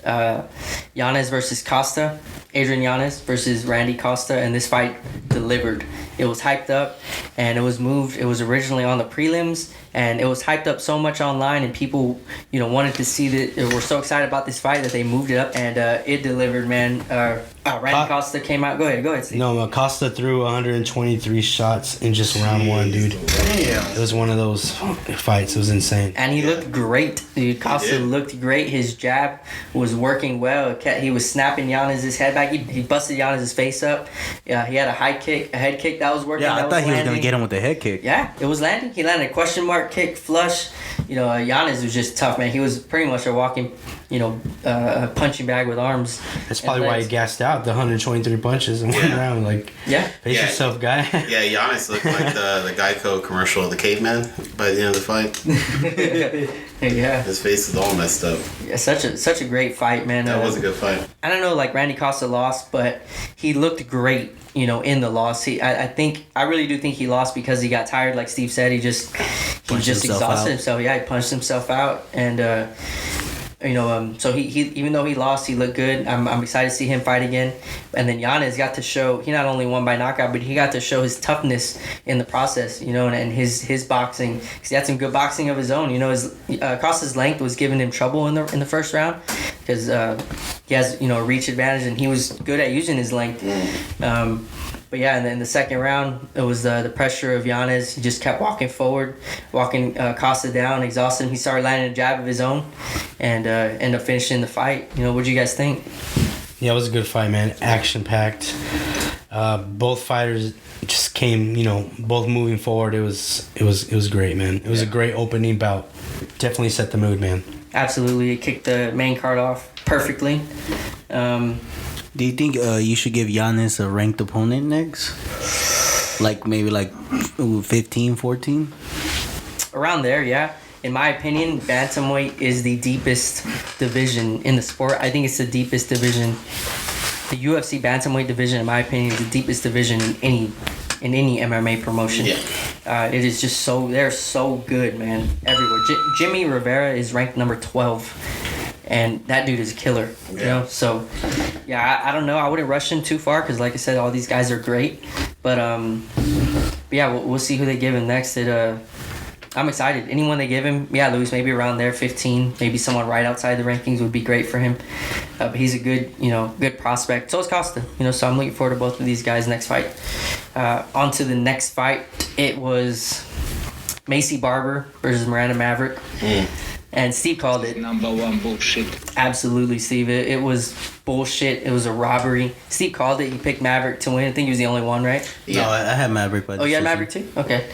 Yanez versus Costa. Adrian Yanez versus Randy Costa. And this fight delivered. It was hyped up and it was moved. It was originally on the prelims. And it was hyped up so much online. And people, wanted to see that. They were so excited about this fight that they moved it up. And it delivered, man. Randy Costa came out. Go ahead, Steve. No, Costa threw 123 shots in just round one, dude. Damn. It was one of those fights. It was insane. And he looked great, dude. Costa looked great. His jab was working well. He was snapping Yanez's head back. He busted Yanez's face up. Yeah, he had a head kick that was working. Yeah, I thought he was landing. gonna get him with the head kick. Yeah, it was landing. He landed a question mark kick, flush. Yanez was just tough, man. He was pretty much a walking, punching bag with arms. That's probably why he gassed out the 123 punches in one round. Face yourself, guy. Yeah, Giannis looked like the Geico commercial of the caveman by the end of the fight. Yeah. His face is all messed up. Yeah, such a great fight, man. That was a good fight. I don't know, Randy Costa lost, but he looked great, in the loss. I really do think he lost because he got tired, like Steve said. He just exhausted himself. Yeah, he punched himself out, and so he even though he lost, he looked good. I'm excited to see him fight again. And then Yanez got to show he not only won by knockout, but he got to show his toughness in the process, and his boxing. 'Cause he had some good boxing of his own. His Costa's length was giving him trouble in the first round because he has a reach advantage, and he was good at using his length. But yeah, and then the second round, it was the pressure of Yanez. He just kept walking forward, walking Costa down, exhausted him. He started landing a jab of his own, and ended up finishing the fight. What do you guys think? Yeah, it was a good fight, man. Action packed. Both fighters just came, both moving forward. It was great, man. It was a great opening bout. Definitely set the mood, man. Absolutely, it kicked the main card off perfectly. Do you think you should give Giannis a ranked opponent next? Maybe 15, 14? Around there, yeah. In my opinion, bantamweight is the deepest division in the sport. I think it's the deepest division. The UFC bantamweight division, in my opinion, is the deepest division in any MMA promotion. Yeah. It is just they're so good, man, everywhere. Jimmy Rivera is ranked number 12. And that dude is a killer, So, yeah, I don't know. I wouldn't rush him too far because, like I said, all these guys are great. But yeah, we'll see who they give him next. I'm excited. Anyone they give him, Luis, maybe around there, 15. Maybe someone right outside the rankings would be great for him. But he's a good prospect. So is Costa, So I'm looking forward to both of these guys' next fight. On to the next fight. It was Macy Barber versus Miranda Maverick. And Steve called it number one bullshit. Absolutely, Steve. It was bullshit. It was a robbery. Steve called it. He picked Maverick to win. I think he was the only one, right? Yeah. No, I had Maverick by you had Maverick too? Okay.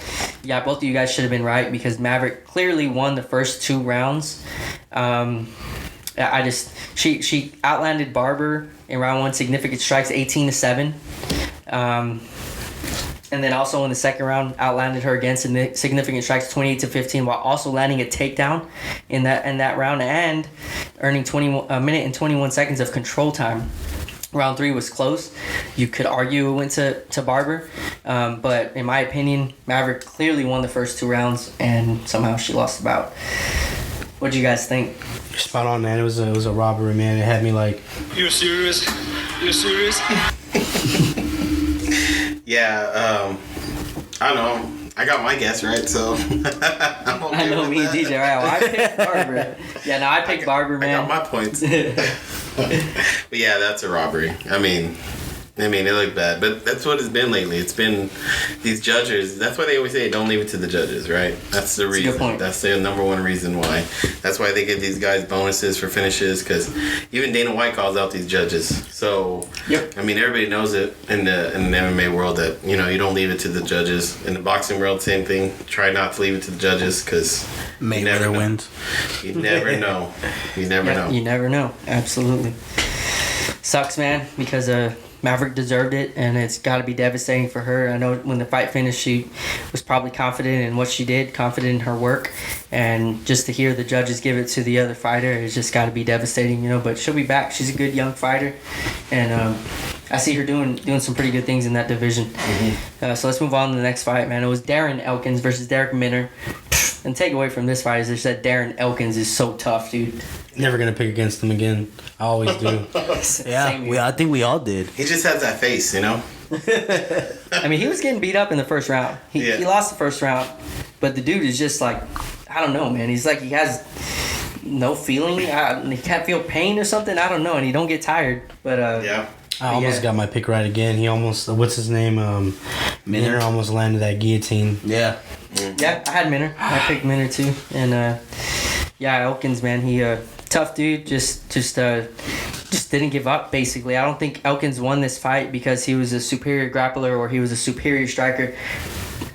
Yeah, both of you guys should have been right because Maverick clearly won the first 2 rounds. She outlanded Barber in round 1, significant strikes, 18-7. And then also in the second round, outlanded her against significant strikes, 28-15, while also landing a takedown in that round and earning a minute and 21 seconds of control time. Round 3 was close. You could argue it went to Barber, but in my opinion, Maverick clearly won the first 2 rounds, and somehow she lost the bout. What do you guys think? You're spot on, man. It was a robbery, man. It had me like, You serious? You serious? Yeah, I don't know. I got my guess right, so I'm okay I know with me and that. DJ, right? Well, I picked Barber. Yeah, no, I picked Barber, man. I got my points. But yeah, that's a robbery. I mean, it looked bad, but that's what it's been lately. It's been these judges. That's why they always say don't leave it to the judges, right? That's the reason. Good point. That's the number one reason why. That's why they give these guys bonuses for finishes, because even Dana White calls out these judges. So, Yep. I mean, everybody knows it in the MMA world that you don't leave it to the judges. In the boxing world, same thing. Try not to leave it to the judges because Mayweather wins. You never know. You never know. You never know. Absolutely. Sucks, man, because Maverick deserved it, and it's got to be devastating for her. I know when the fight finished, she was probably confident in what she did, confident in her work, and just to hear the judges give it to the other fighter, it's just got to be devastating, you know. But she'll be back. She's a good young fighter, and I see her doing some pretty good things in that division. So let's move on to the next fight, man. It was Darren Elkins versus Derek Minner. And take away from this fight is that Darren Elkins is so tough, dude. Never gonna pick against him again. I always do. I think we all did. He just has that face, you know. I mean, he was getting beat up in the first round. He lost the first round, but the dude is just like, I don't know, man. He's like, he has no feeling. He can't feel pain or something. I don't know, and he don't get tired. But I almost got my pick right again. He almost, what's his name? Minner almost landed that guillotine. Yeah. Yeah, I had Minner. I picked Minner too, and Elkins, man, he tough dude. Just didn't give up. Basically, I don't think Elkins won this fight because he was a superior grappler or he was a superior striker.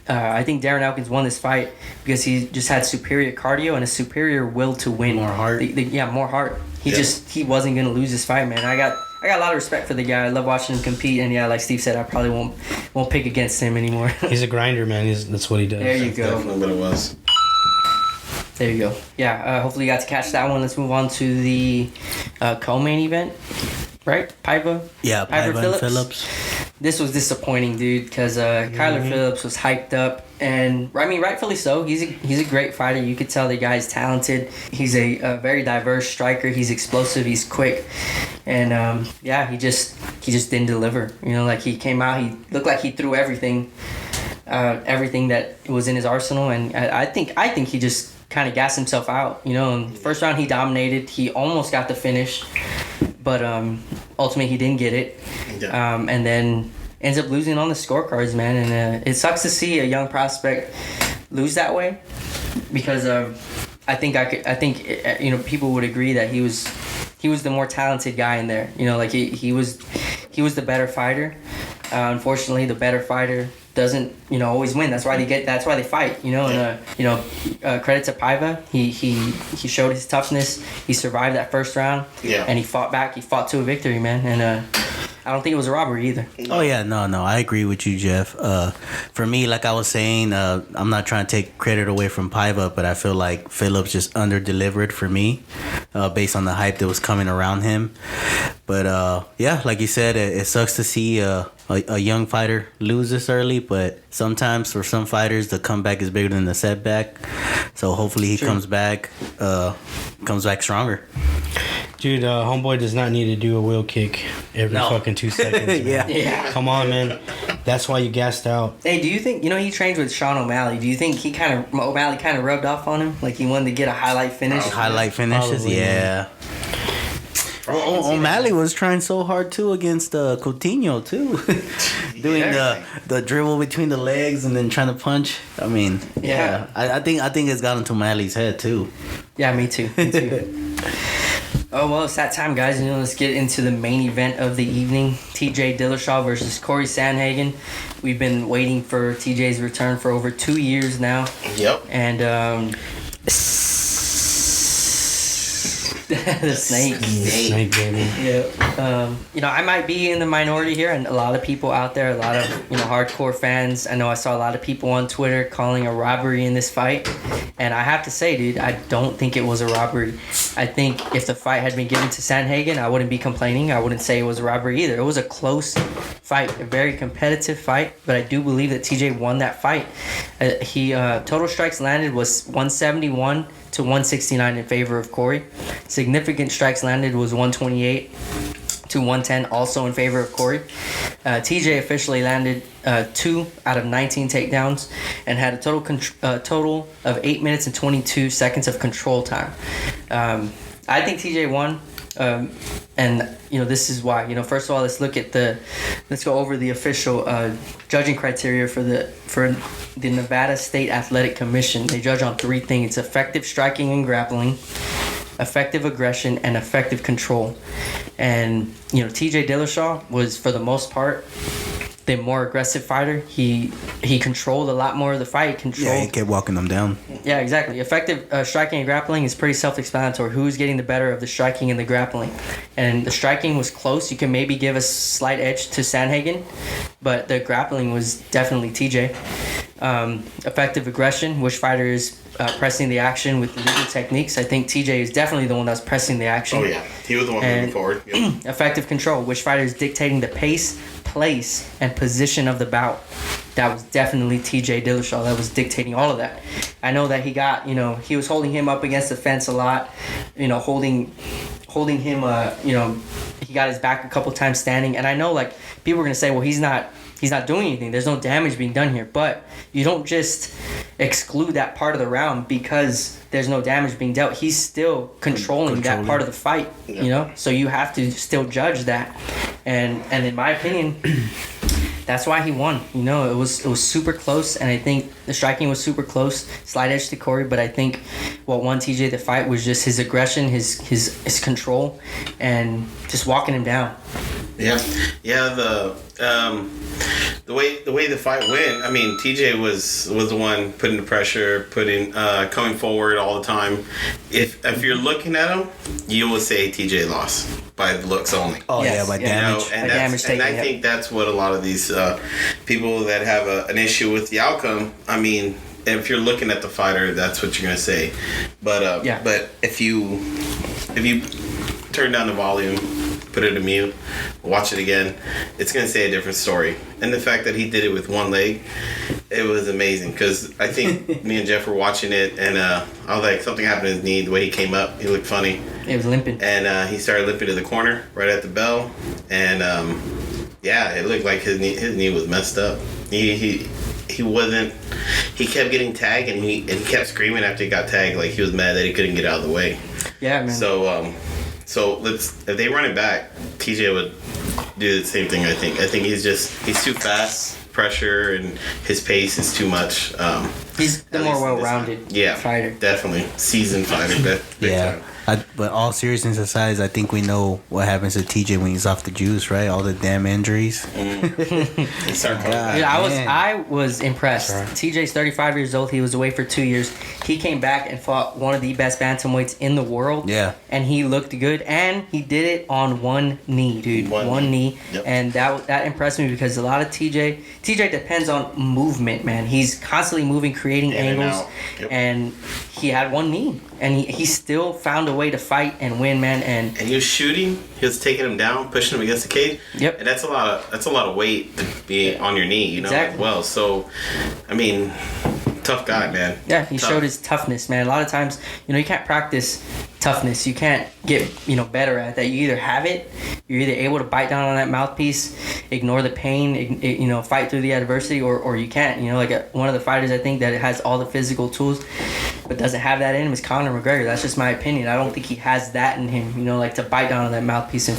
I think Darren Elkins won this fight because he just had superior cardio and a superior will to win. More heart. More heart. He wasn't gonna lose this fight, man. I got a lot of respect for the guy. I love watching him compete, and like Steve said, I probably won't pick against him anymore. He's a grinder, man. That's what he does. There you go. Definitely what it was. There you go. Yeah, hopefully you got to catch that one. Let's move on to the co-main event, right? Paiva? Yeah, Paiva and Phillips. This was disappointing, dude, because Kyler Phillips was hyped up, and I mean, rightfully so. He's a great fighter. You could tell the guy's talented. He's a very diverse striker. He's explosive. He's quick, and he just didn't deliver. You know, like he came out, he looked like he threw everything that was in his arsenal, and I think he just kind of gassed himself out. You know, in the first round he dominated. He almost got the finish, but ultimately he didn't get it. Yeah. And then ends up losing on the scorecards, man. And it sucks to see a young prospect lose that way, because I think people would agree that he was the more talented guy in there. You know, like he was the better fighter. Unfortunately, the better fighter doesn't always win. That's why they fight. You know, and credit to Paiva. He showed his toughness. He survived that first round. Yeah. And he fought back. He fought to a victory, man. And I don't think it was a robbery either. Oh yeah, no, I agree with you, Jeff. For me, like I was saying, I'm not trying to take credit away from Paiva, but I feel like Phillips just under-delivered for me, based on the hype that was coming around him. But like you said, it sucks to see a young fighter lose this early, but sometimes for some fighters the comeback is bigger than the setback. So hopefully he comes back stronger. Dude, homeboy does not need to do a wheel kick every fucking 2 seconds. Man. Yeah. Come on, man. That's why you gassed out. Hey, do you think, he trains with Sean O'Malley. Do you think O'Malley kind of rubbed off on him? Like he wanted to get a highlight finish? Highlight finishes? Probably, yeah. O'Malley was trying so hard too against Coutinho too, doing the dribble between the legs and then trying to punch. I mean, I think it's got into O'Malley's head too. Yeah, me too. Oh, well, it's that time, guys. Let's get into the main event of the evening. TJ Dillashaw versus Corey Sanhagen. We've been waiting for TJ's return for over 2 years now. Yep. And the snake. Snake, baby. Yeah. I might be in the minority here, and a lot of people out there, a lot of hardcore fans. I know I saw a lot of people on Twitter calling a robbery in this fight, and I have to say, dude, I don't think it was a robbery. I think if the fight had been given to Sanhagen, I wouldn't be complaining. I wouldn't say it was a robbery either. It was a close fight, a very competitive fight, but I do believe that TJ won that fight. He total strikes landed was 171 to 169 in favor of Corey. Significant strikes landed was 128 to 110, also in favor of Corey. TJ officially landed 2 out of 19 takedowns and had a total of 8 minutes and 22 seconds of control time. I think TJ won. And this is why. First of all, let's go over the official judging criteria for the Nevada State Athletic Commission. They judge on 3 things: effective striking and grappling, effective aggression, and effective control. And TJ Dillashaw was, for the most part, the more aggressive fighter. He controlled a lot more of the fight. Yeah, he kept walking them down. Yeah, exactly. Effective striking and grappling is pretty self-explanatory. Who's getting the better of the striking and the grappling? And the striking was close. You can maybe give a slight edge to Sanhagen, but the grappling was definitely TJ. Effective aggression, which fighter is pressing the action with legal techniques? I think TJ is definitely the one that's pressing the action. Oh yeah, he was the one moving forward. Yep. Effective control, which fighter is dictating the pace, place, and position of the bout? That was definitely TJ Dillashaw that was dictating all of that. I know that he got, he was holding him up against the fence a lot, holding him, he got his back a couple times standing. And I know, like, people are going to say, well, he's not doing anything. There's no damage being done here. But you don't just exclude that part of the round because there's no damage being dealt. He's still controlling that part of the fight, So you have to still judge that. And in my opinion, that's why he won. It was super close, and I think the striking was super close. Slight edge to Corey, but I think what won TJ the fight was just his aggression, his control, and just walking him down. Yeah. The way the fight went, I mean, TJ was the one putting the pressure, coming forward all the time. If you're looking at him, you will say TJ lost by the looks only. Oh yes, by damage. And I think that's what a lot of these people that have an issue with the outcome. I mean, if you're looking at the fighter, that's what you're gonna say. But but if you turn down the volume, put it to mute, watch it again, it's going to say a different story. And the fact that he did it with one leg, it was amazing. Because I think me and Jeff were watching it, and I was like, something happened to his knee. The way he came up, he looked funny. It was limping. And he started limping to the corner right at the bell. And it looked like his knee was messed up. He wasn't. He kept getting tagged, and he kept screaming after he got tagged, like he was mad that he couldn't get out of the way. Yeah, man. So if they run it back, TJ would do the same thing. I think he's too fast. Pressure and his pace is too much. He's the more well-rounded fighter. Definitely seasoned fighter. Big time. But all seriousness aside, I think we know what happens to TJ when he's off the juice, right? All the damn injuries. I was impressed. TJ's 35 years old. He was away for 2 years. He came back and fought one of the best bantamweights in the world. Yeah. And he looked good. And he did it on one knee, dude. One knee. Yep. And that impressed me because a lot of TJ depends on movement, man. He's constantly moving, creating angles. And he had one knee. And he still found a way to fight and win, man. And he was shooting. He was taking him down, pushing him against the cage. Yep. And that's a lot of weight to be on your knee, exactly. as well. So, I mean, tough guy, man. Yeah, he showed his toughness, man. A lot of times, you can't practice toughness. You can't get, better at that. You either have it, you're either able to bite down on that mouthpiece, ignore the pain, fight through the adversity, or you can't. Like one of the fighters I think that has all the physical tools but doesn't have that in him is Conor McGregor. That's just my opinion. I don't think he has that in him, like to bite down on that mouthpiece and,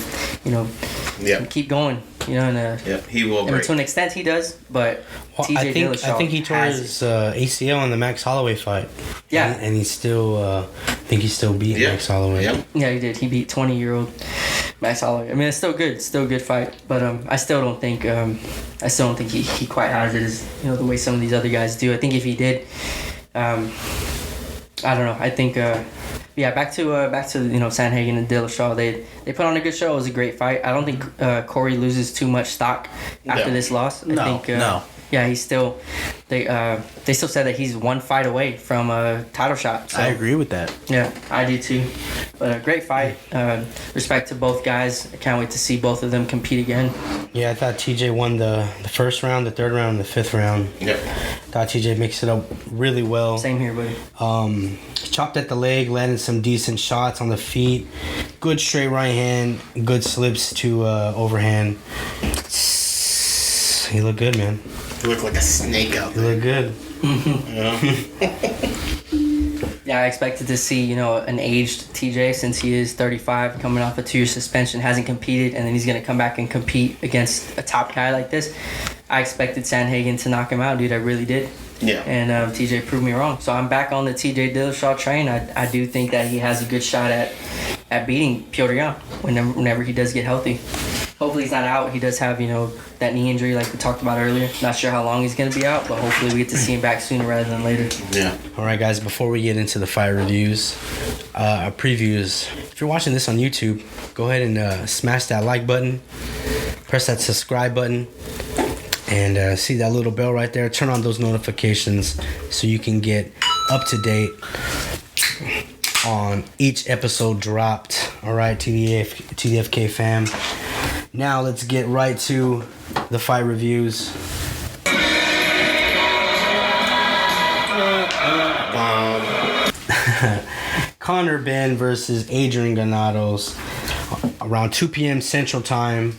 keep going. He will break. And to an extent he does, but TJ Dillashaw I think he tore his ACL in the Max Holloway fight. Yeah. And he still, I think he still beat Max Holloway. Yep. Yeah, he did. He beat 20-year-old Max Holloway. I mean, it's still good. It's still a good fight. But I still don't think he quite has it as, the way some of these other guys do. I think if he did, I don't know. I think, back to Sanhagen and Dillashaw. They put on a good show. It was a great fight. I don't think Corey loses too much stock after this loss. I think no. Yeah, he's still. They still said that he's one fight away from a title shot. So, I agree with that. Yeah, I do too. But a great fight. Respect to both guys. I can't wait to see both of them compete again. Yeah, I thought TJ won the first round, the third round, and the fifth round. Yep. Thought TJ mixed it up really well. Same here, buddy. Chopped at the leg, landed some decent shots on the feet. Good straight right hand, good slips to overhand. He looked good, man. He looked like a snake out there. He looked good. Yeah, I expected to see, an aged TJ since he is 35, coming off a 2-year suspension, hasn't competed, and then he's going to come back and compete against a top guy like this. I expected Sanhagen to knock him out, dude. I really did. Yeah. And TJ proved me wrong. So I'm back on the TJ Dillashaw train. I do think that he has a good shot at beating Petr Yan whenever he does get healthy. hopefully he's not out. He does have, that knee injury like we talked about earlier. Not sure how long he's going to be out, but hopefully we get to see him back sooner rather than later. Yeah. All right, guys, before we get into the fight reviews, our previews, if you're watching this on YouTube, go ahead and smash that like button, press that subscribe button, and see that little bell right there. Turn on those notifications so you can get up to date on each episode dropped. All right, TDFK fam. Now let's get right to the fight reviews. Conor Benn versus Adrian Granados around 2 p.m. Central Time.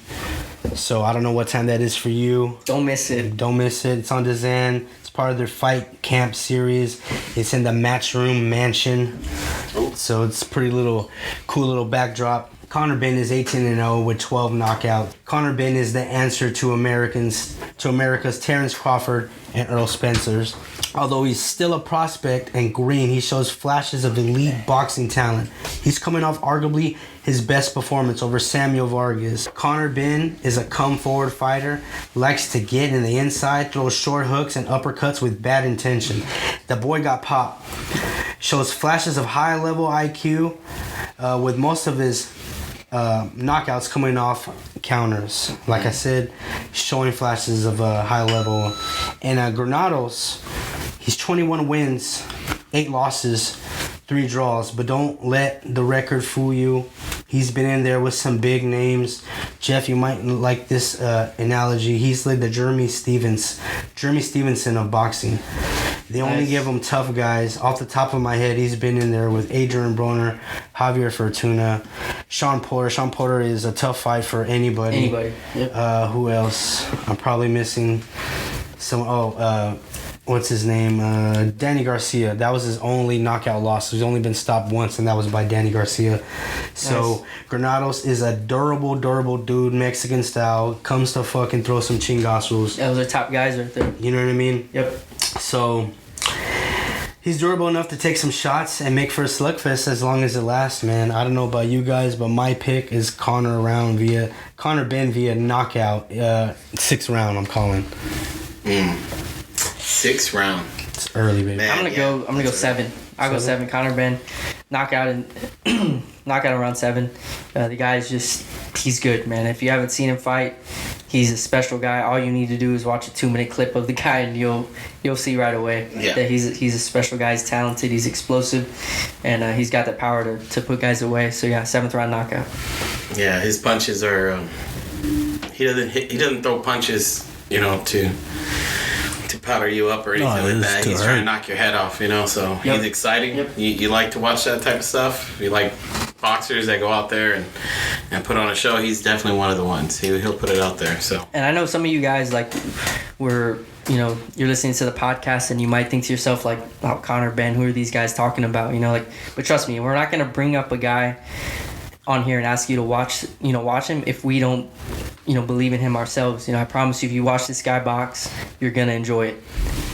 So I don't know what time that is for you. Don't miss it. Don't miss it. It's on DAZN. It's part of their Fight Camp series. It's in the Matchroom Mansion. So it's pretty cool little backdrop. Conor Benn is 18-0 with 12 knockouts. Conor Benn is the answer to America's Terence Crawford and Earl Spencer's. Although he's still a prospect and green, he shows flashes of elite boxing talent. He's coming off arguably his best performance over Samuel Vargas. Conor Benn is a come-forward fighter, likes to get in the inside, throws short hooks and uppercuts with bad intention. The boy got popped. Shows flashes of high-level IQ, with most of his knockouts coming off counters. Like I said, showing flashes of high level. And Granados, he's 21 wins, 8 losses, 3 draws. But don't let the record fool you. He's been in there with some big names. Jeff, you might like this analogy. He's like the Jeremy Stevenson of boxing. They only give him tough guys. Off the top of my head, he's been in there with Adrian Broner, Javier Fortuna, Sean Porter. Sean Porter is a tough fight for anybody. Yep. Who else? I'm probably missing some. What's his name? Danny Garcia. That was his only knockout loss. He's only been stopped once, and that was by Danny Garcia. So nice. Granados is a durable dude, Mexican style. Comes to fucking throw some chingazos. Yeah, those are top guys right there. You know what I mean? Yep. So he's durable enough to take some shots and make for a slugfest as long as it lasts, man. I don't know about you guys, but my pick is Conor Benn via knockout. 6th round, I'm calling. 6th round. It's early, baby. Man, I'm gonna go 7. I'll go 7. Conor Benn, knockout around 7. The guy's he's good, man. If you haven't seen him fight, he's a special guy. All you need to do is watch a 2-minute clip of the guy, and you'll see right away that he's a special guy. He's talented. He's explosive, and he's got the power to put guys away. So yeah, 7th round knockout. Yeah, his punches are. He doesn't throw punches, to powder you up or anything like that. He's trying to knock your head off, so he's exciting. Yep. You like to watch that type of stuff. You like boxers that go out there and put on a show. He's definitely one of the ones. He'll put it out there. So. And I know some of you guys you're listening to the podcast and you might think to yourself like, oh, Conor Benn, who are these guys talking about? But trust me, we're not gonna bring up a guy on here and ask you to watch him if we don't believe in him ourselves. I promise you, if you watch this guy box, you're gonna enjoy it.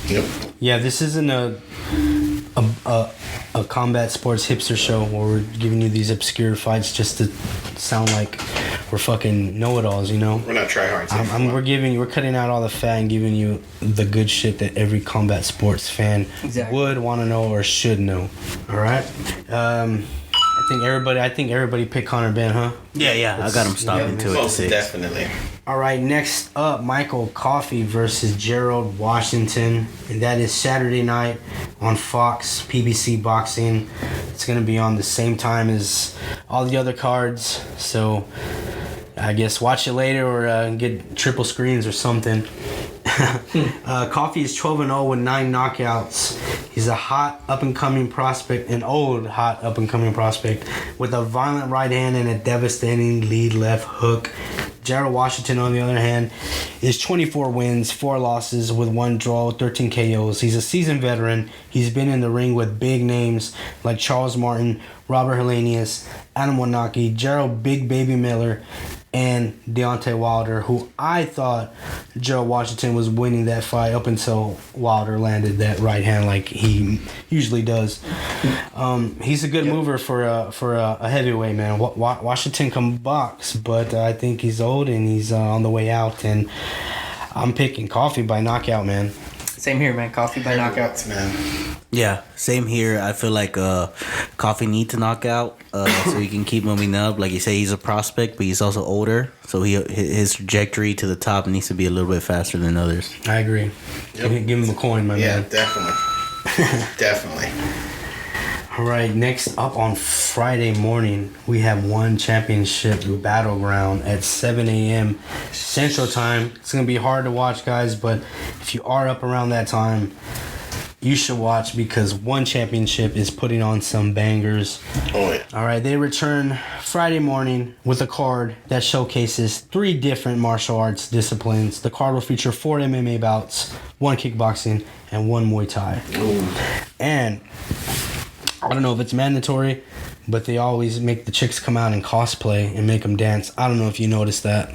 Yep. Yeah, this isn't a combat sports hipster show where we're giving you these obscure fights just to sound like we're fucking know-it-alls, We're not tryhards. We're cutting out all the fat and giving you the good shit that every combat sports fan would want to know or should know. All right. I think everybody picked Conor Benn, huh? Yeah. I got him stopping to it. Most definitely. All right, next up, Michael Coffey versus Gerald Washington, and that is Saturday night on Fox PBC Boxing. It's gonna be on the same time as all the other cards, so I guess watch it later or get triple screens or something. Coffey is 12-0 with 9 knockouts. He's a hot up-and-coming prospect, an old hot up-and-coming prospect with a violent right hand and a devastating lead left hook. Gerald Washington, on the other hand, is 24 wins, 4 losses with 1 draw, 13 KOs. He's a seasoned veteran. He's been in the ring with big names like Charles Martin, Robert Helenius, Adam Wanaki, Gerald Big Baby Miller, and Deontay Wilder, who I thought Gerald Washington was winning that fight up until Wilder landed that right hand like he usually does. He's a good mover for a heavyweight, man. Washington can box, but I think he's old and he's on the way out. And I'm picking Coffey by knockout, man. Same here, man. Coffey by knockout, man. Yeah, same here. I feel like Coffey need to knock out so he can keep moving up. Like you say, he's a prospect, but he's also older, so his trajectory to the top needs to be a little bit faster than others. I agree. Yep. Give him a coin, man. Yeah, definitely. Definitely. All right, next up on Friday morning, we have one championship battleground at 7 a.m. Central Time. It's going to be hard to watch, guys, but if you are up around that time, you should watch because one championship is putting on some bangers. Oh, yeah. All right, they return Friday morning with a card that showcases 3 different martial arts disciplines. The card will feature 4 MMA bouts, 1 kickboxing, and 1 Muay Thai. Ooh. And I don't know if it's mandatory, but they always make the chicks come out and cosplay and make them dance. I don't know if you noticed that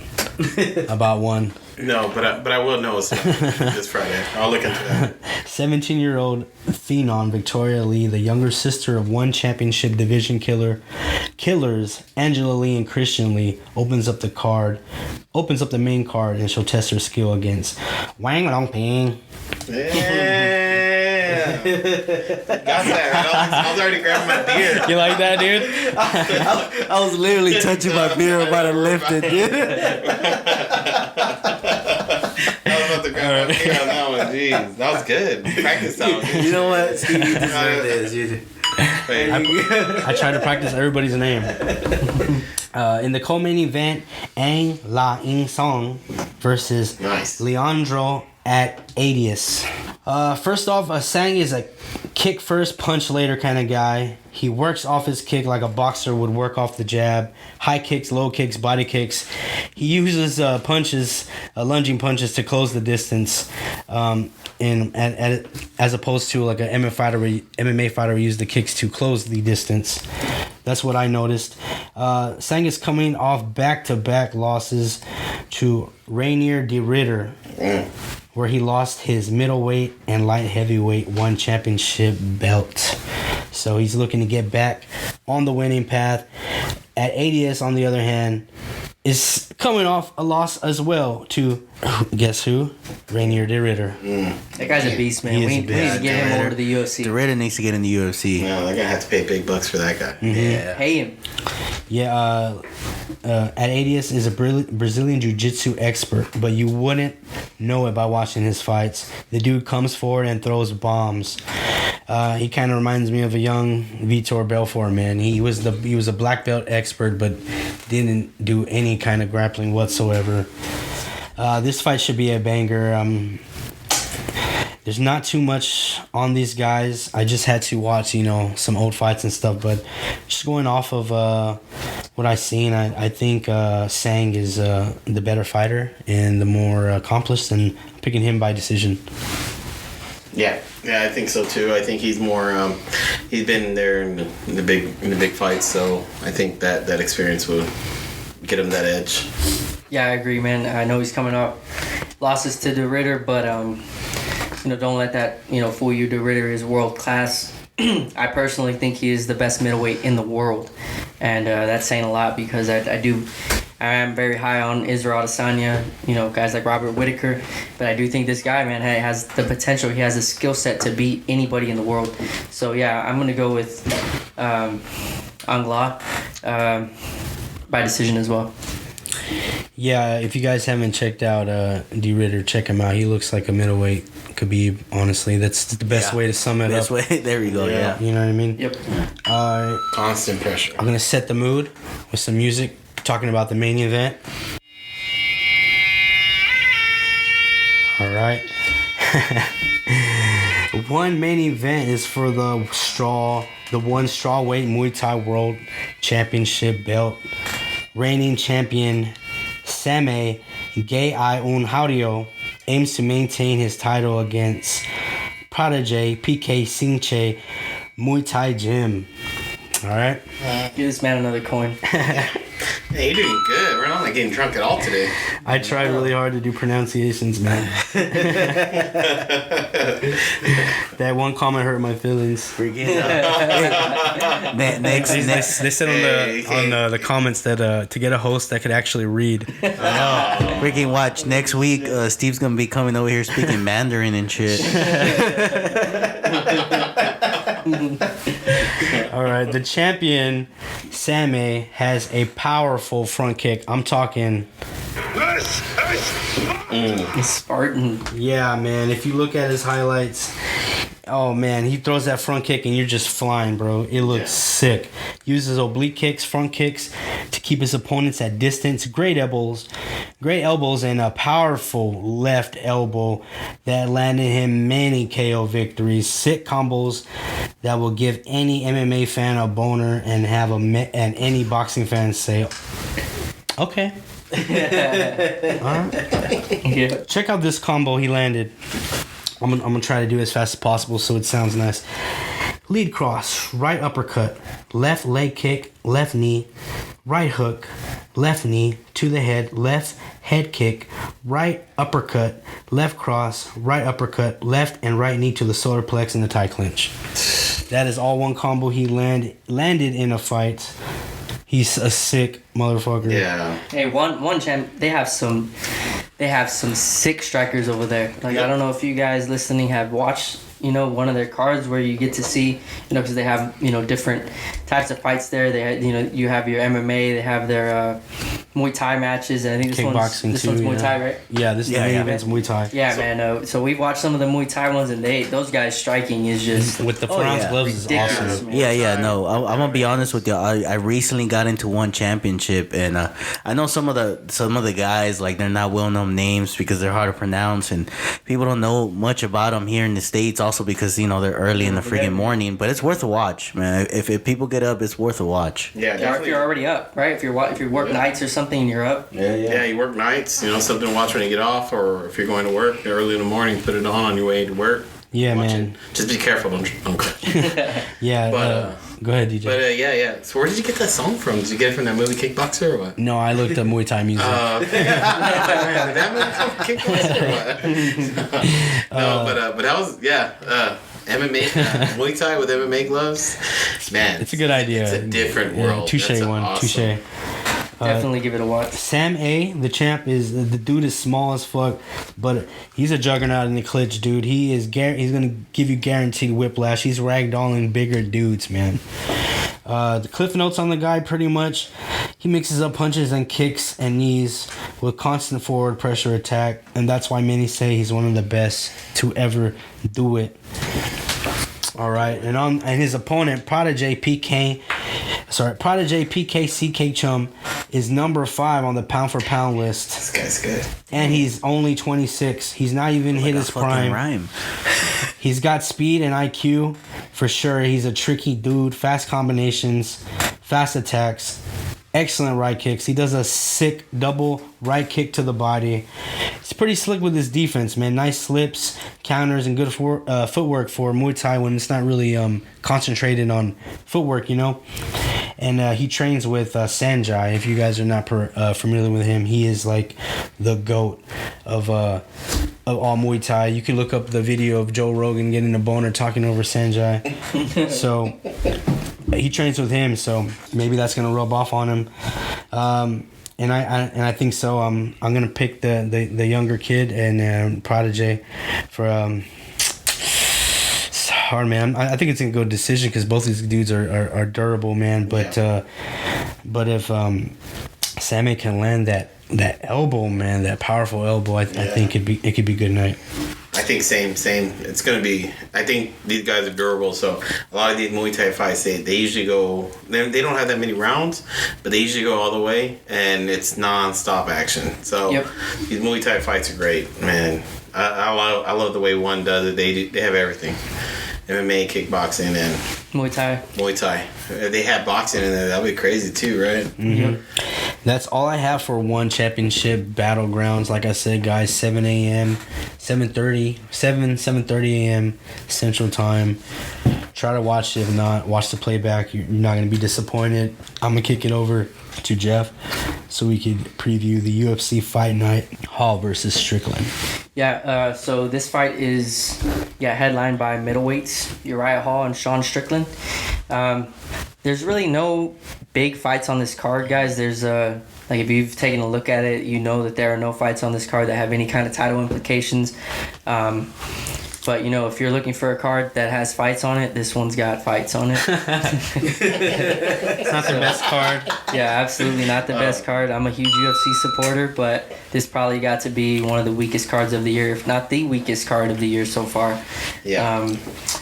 about one. No, but I will know this Friday. I'll look into that. 17-year-old Phenom Victoria Lee, the younger sister of one championship division killers Angela Lee and Christian Lee, opens up the main card, and she'll test her skill against Wang Longping. Yeah. Got that. I was already grabbing my beer. You like that, dude? I was literally touching my beer about to lift it, dude. I was about to grab my beer on that one. Jeez, that was good. Practice sound. You know what? Steve, you deserve this. I try to practice everybody's name. In the co-main event, Ang La Ing Song versus Leandro Adeshev. First off, Sang is a kick first, punch later kind of guy. He works off his kick like a boxer would work off the jab. High kicks, low kicks, body kicks. He uses lunging punches to close the distance. As opposed to like an MMA fighter who used the kicks to close the distance. That's what I noticed. Sang is coming off back-to-back losses to Rainier de Ridder, where he lost his middleweight and light heavyweight one championship belt. So he's looking to get back on the winning path. Adeshev, on the other hand, is coming off a loss as well to, guess who? Rainier de Ridder. That guy's a beast, man. We need to get him over to the UFC. De Ridder needs to get in the UFC. No, they're going to have to pay big bucks for that guy. Mm-hmm. Yeah. Pay him. Yeah, Adeshev is a Brazilian Jiu-Jitsu expert, but you wouldn't know it by watching his fights. The dude comes forward and throws bombs. He kind of reminds me of a young Vitor Belfort, man. He was a black belt expert, but didn't do any kind of grappling whatsoever. This fight should be a banger. There's not too much on these guys. I just had to watch, some old fights and stuff. But just going off of what I've seen, I think Sang is the better fighter and the more accomplished, and I'm picking him by decision. Yeah, I think so too. I think he's more. He's been there in the big fights, so I think that experience will get him that edge. Yeah, I agree, man. I know he's coming up losses to de Ridder, but don't let that fool you. De Ridder is world class. I personally think he is the best middleweight in the world, and that's saying a lot because I am very high on Israel Adesanya, guys like Robert Whittaker, but I do think this guy, man, has the potential. He has a skill set to beat anybody in the world. So yeah, I'm gonna go with Angla by decision as well. Yeah, if you guys haven't checked out de Ridder, check him out. He looks like a middleweight Khabib, honestly. That's the best way to sum it up. There you go, yeah. You know what I mean? Yep. Constant pressure. I'm going to set the mood with some music, talking about the main event. All right. One main event is for the one strawweight Muay Thai World Championship belt. Reigning champion Same Gay-I-Un Haudio aims to maintain his title against protege PK Singche Muay Thai Gym. All right. Give this man another coin. Hey, you're doing good. We're not like getting drunk at all today. I tried really hard to do pronunciations, man. That one comment hurt my feelings. Next. They said on the comments that to get a host that could actually read. Freaking watch next week. Steve's gonna be coming over here speaking Mandarin and shit. All right, the champion Sammy has a powerful front kick. I'm talking. Spartan. Yeah, man. If you look at his highlights, oh man, he throws that front kick and you're just flying, bro. It looks sick. Uses oblique kicks, front kicks to keep his opponents at distance. Great elbows, and a powerful left elbow that landed him many KO victories. Sick combos that will give any MMA fan a boner and any boxing fan say, okay. Alright. Yeah. Check out this combo he landed. I'm gonna try to do it as fast as possible so it sounds nice. Lead cross, right uppercut, left leg kick, left knee, right hook, left knee to the head, left head kick, right uppercut, left cross, right uppercut, left and right knee to the solar plex and the tie clinch. That is all one combo he landed in a fight. He's a sick motherfucker. Yeah. Hey, one champ. They have some sick strikers over there. Like I don't know if you guys listening have watched, one of their cards where you get to see, because they have, different types of fights there. They, you have your MMA. They have their Muay Thai matches, and I think this one's Muay Thai, right? Yeah, this main event's Muay Thai. Yeah, man. So we've watched some of the Muay Thai ones, and those guys striking is just with the bronze gloves is awesome. Man. Yeah. No, I'm gonna be honest with you. I recently got into one championship, and I know some of the guys, like, they're not well-known names because they're hard to pronounce, and people don't know much about them here in the States. Also because they're early in the freaking morning, but it's worth a watch, man. If people get up, it's worth a watch. Yeah, Or if you're already up, right? If you work nights or something and you're up. Yeah, you work nights, something to watch when you get off, or if you're going to work early in the morning, put it on your way to work. Yeah, watch man. It. Just be careful, don't crash. Yeah, but go ahead, DJ. But yeah. So where did you get that song from? Did you get it from that movie Kickboxer or what? No, I looked up Muay Thai music. Did that movie come from Kickboxer or what? No, but that was MMA, Muay Thai with MMA gloves. Man, it's a good idea. It's a different world. Touche, one. Awesome. Touche. Definitely give it a watch. Sam A, the champ, the dude is small as fuck, but he's a juggernaut in the clinch, dude. He's gonna give you guaranteed whiplash. He's ragdolling bigger dudes, man. The cliff notes on the guy, pretty much, he mixes up punches and kicks and knees with constant forward pressure attack, and that's why many say he's one of the best to ever do it. All right, and his opponent, Prodigy PKCK Chum, is number 5 on the pound for pound list. This guy's good. And he's only 26. He's not even hit his prime. Rhyme. He's got speed and IQ for sure. He's a tricky dude. Fast combinations, fast attacks, excellent right kicks. He does a sick double right kick to the body. He's pretty slick with his defense, man. Nice slips, counters, and good footwork for Muay Thai when it's not really concentrated on footwork, And he trains with Sanjay. If you guys are not familiar with him, he is like the GOAT of all Muay Thai. You can look up the video of Joe Rogan getting a boner talking over Sanjay. So he trains with him, so maybe that's gonna rub off on him. And I think so. I'm gonna pick the younger kid and Prodigy for. It's hard, man. I think it's a good decision because both these dudes are durable, man. But if Sammy can land that elbow, man, that powerful elbow, I think it could be good night. I think same. It's gonna be. I think these guys are durable. So a lot of these Muay Thai fights, they usually go. They don't have that many rounds, but they usually go all the way, and it's non-stop action. So these Muay Thai fights are great, man. I love the way one does it. They have everything. MMA, kickboxing, and Muay Thai. If they had boxing in there, that'd be crazy too, right? Mm-hmm. that's all I have for One Championship Battlegrounds. Like I said, guys, 7 a.m., 7:30 a.m. Central Time. Try to watch it. If not, watch the playback. You're not going to be disappointed. I'm going to kick it over to Jeff so we could preview the UFC Fight Night, Hall versus Strickland. Yeah, so this fight is headlined by middleweights Uriah Hall and Sean Strickland. There's really no big fights on this card, guys. There's like if you've taken a look at it, you know that there are no fights on this card that have any kind of title implications. But, you know, if you're looking for a card that has fights on it, this one's got fights on it. It's not the best card. Yeah, absolutely not the best card. I'm a huge UFC supporter, but this probably got to be one of the weakest cards of the year, if not the weakest card of the year so far. Yeah.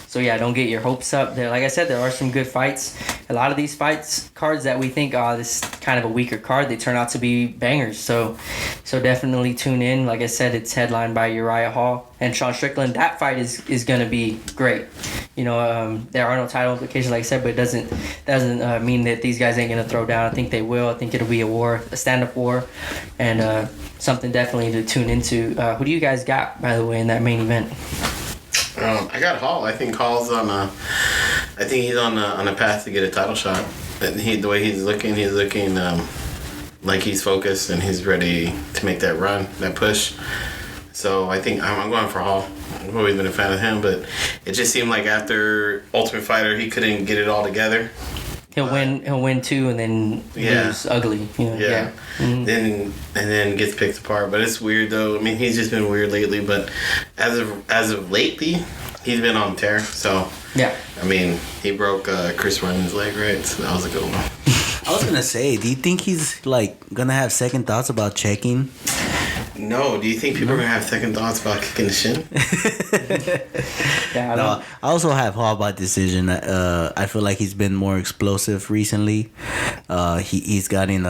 So, yeah, don't get your hopes up. There, like I said, there are some good fights. A lot of these cards that we think, this is kind of a weaker card, they turn out to be bangers. So definitely tune in. Like I said, it's headlined by Uriah Hall and Sean Strickland. That fight is going to be great. You know, there are no title implications, like I said, but it doesn't mean that these guys ain't going to throw down. I think they will. I think it'll be a war, a stand-up war, and something definitely to tune into. Who do you guys got, by the way, in that main event? I got Hall. I think Hall's on a path to get a title shot. The way he's looking like he's focused and he's ready to make that run, that push. So I think I'm going for Hall. I've always been a fan of him, but it just seemed like after Ultimate Fighter he couldn't get it all together. He'll win two and then lose ugly. You know? Yeah. Mm-hmm. Then gets picked apart. But it's weird though. I mean, he's just been weird lately. But as of lately, he's been on tear. So yeah. I mean, he broke Chris Weidman's leg, right? So that was a good one. I was gonna say, do you think he's like gonna have second thoughts about checking? No. Do you think people are gonna have second thoughts about kicking the shin? Yeah. No, I also have Hall by decision. I feel like he's been more explosive recently. He's gotten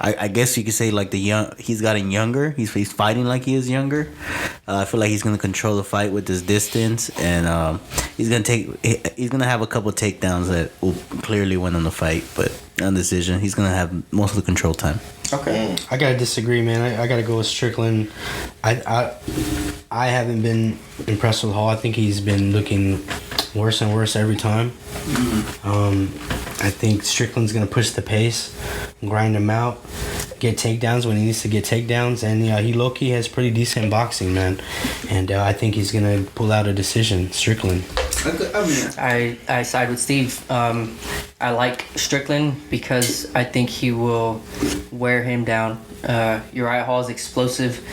I guess you could say like he's gotten younger. He's fighting like he is younger. I feel like he's gonna control the fight with his distance, and he's gonna have a couple takedowns that will clearly win on the fight, but on decision, he's gonna have most of the control time. Okay. I gotta disagree, man. I gotta go with Strickland. I haven't been impressed with Hall. I think he's been looking worse and worse every time. I think Strickland's gonna push the pace, grind him out, get takedowns when he needs to get takedowns, and he low-key has pretty decent boxing, man. And I think he's gonna pull out a decision. Strickland. I side with Steve. I like Strickland because I think he will wear him down. Uriah Hall is explosive,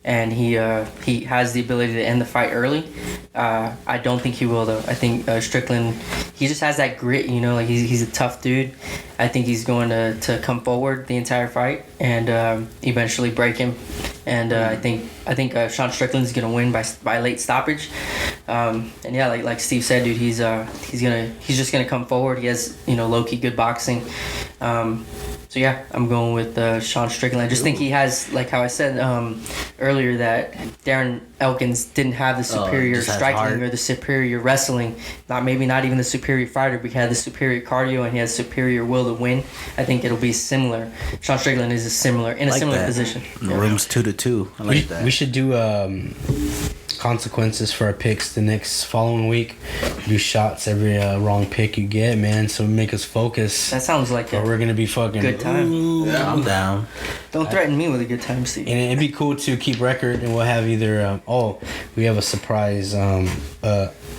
and he has the ability to end the fight early. I don't think he will though. I think Strickland, he just has that grit. You know, like he's a tough dude. I think he's going to come forward the entire fight and eventually break him. And I think Sean Strickland is gonna win by late stoppage. And yeah, like Steve said, dude, he's just gonna come forward. He has low-key good boxing. So yeah, I'm going with Sean Strickland. I just think he has, like how I said earlier, that Darren Elkins didn't have the superior striking or the superior wrestling. Not even the superior fighter, but he had the superior cardio and he has superior will to win. I think it'll be similar. Sean Strickland is similar position. The room's 2-2. I like that. We should do consequences for our picks the next following week. Do shots every wrong pick you get, man, so make us focus. That sounds like we're gonna be fucking good time. Yeah, I'm down. Don't threaten me with a good time, Steve. And it'd be cool to keep record, and we'll have either we have a surprise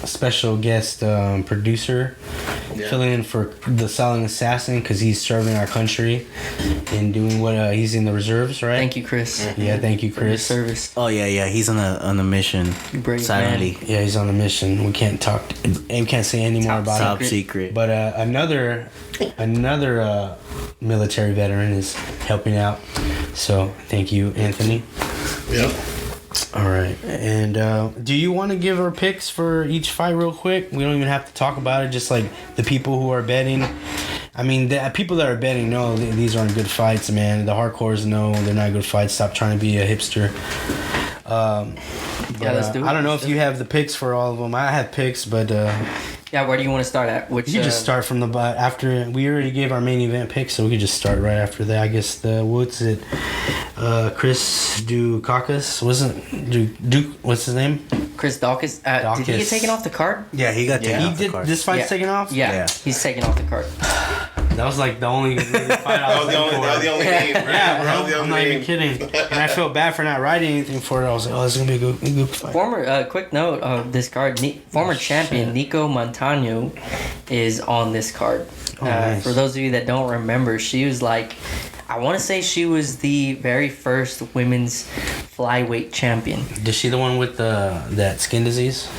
a special guest producer filling in for the Silent Assassin because he's serving our country and doing what he's in the reserves, right? Thank you, Chris. Yeah, thank you, Chris. For your service. Oh yeah, he's on a mission. Brave silently. Man. Yeah, he's on a mission. We can't talk and can't say any more about top it. secret. But another military veteran is helping out. So thank you, Anthony. Yep. All right. And do you want to give our picks for each fight real quick? We don't even have to talk about it. Just like the people who are betting. I mean, the people that are betting know these aren't good fights, man. The hardcores know they're not good fights. Stop trying to be a hipster. Let's do it. I don't know if you have the picks for all of them. I have picks, but Yeah, where do you want to start at? Which You could just start from the after we already gave our main event pick, so we could just start right after that. I guess what's it? Chris Dukakis wasn't Duke? What's his name? Chris Dawkins. Did he get taken off the card? Yeah, he got taken off He the card. did. This fight's taken off. Yeah, he's taken off the card. That was like the only fight I was That was the only game, right? Yeah, That was the bro. I'm only not even game. kidding. And I felt bad for not writing anything for it. I was like, oh, this is gonna be a good fight. Former quick note of this card: former champion Nico Montano is on this card. Nice. For those of you that don't remember, she was like, I want to say she was the very first women's flyweight champion. Is she the one with that skin disease?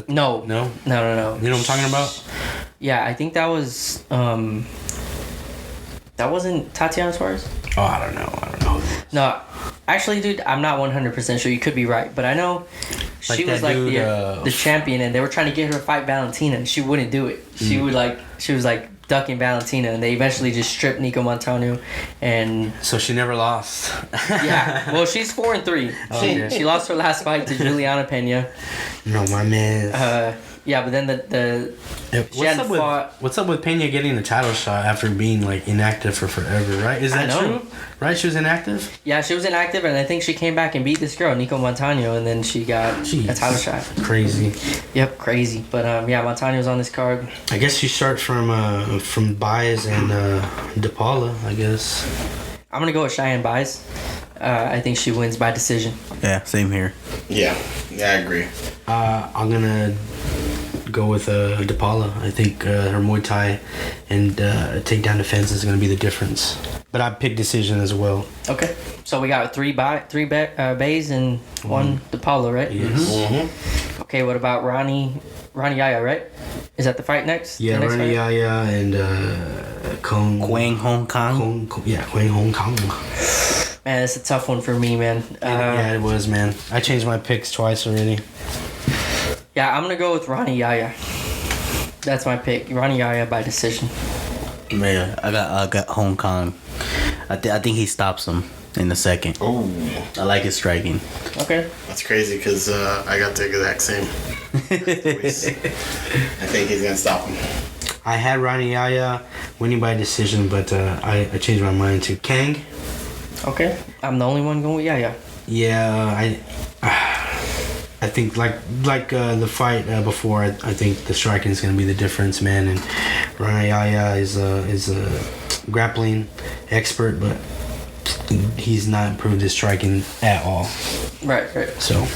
No. No? No. You know what I'm talking about? Yeah, I think that was that wasn't Tatiana Suarez. Oh, I don't know. No, actually, dude, I'm not 100% sure. You could be right, but I know Like she was that like dude, the champion, and they were trying to get her to fight Valentina, and she wouldn't do it. She was like ducking Valentina, and they eventually just stripped Nico Montano, and So she never lost. yeah, well, she's 4-3. Okay. She lost her last fight to Juliana Pena. No, my man. Yeah, but then she hadn't fought. What's up with Pena getting the title shot after being like inactive for forever? Right? Is that I know. true? Right? She was inactive. Yeah, she was inactive, and I think she came back and beat this girl, Nico Montano, and then she got a title shot. Crazy. Yep, crazy. But yeah, Montano's on this card. I guess she starts from Baez and DePaula. I guess. I'm gonna go with Cheyenne Baez. I think she wins by decision. Yeah, same here. Yeah, I agree. I'm gonna go with DePaula. I think her Muay Thai and takedown defense is gonna be the difference. But I pick decision as well. Okay. So we got three Bays and one DePaula, right? Yes. Mm-hmm. Okay. What about Ronnie Yaya? Right? Is that the fight next? Yeah, The next Ronnie fight? Yaya and Quang Hong Kong. Quang Hong Kong. Man, it's a tough one for me, man. Yeah, it was, man. I changed my picks twice already. Yeah, I'm gonna go with Ronnie Yaya. That's my pick. Ronnie Yaya by decision. Man, I got Hong Kong. I think he stops him in the second. Oh, I like his striking. Okay. that's crazy because I got the exact same. I think he's gonna stop him. I had Ronnie Yaya winning by decision, but I changed my mind to Kang. Okay. I'm the only one going with Yaya. Yeah, I think like the fight before, I think the striking is going to be the difference, man. And Ronnie Yaya is a grappling expert, but he's not improved his striking at all. Right. So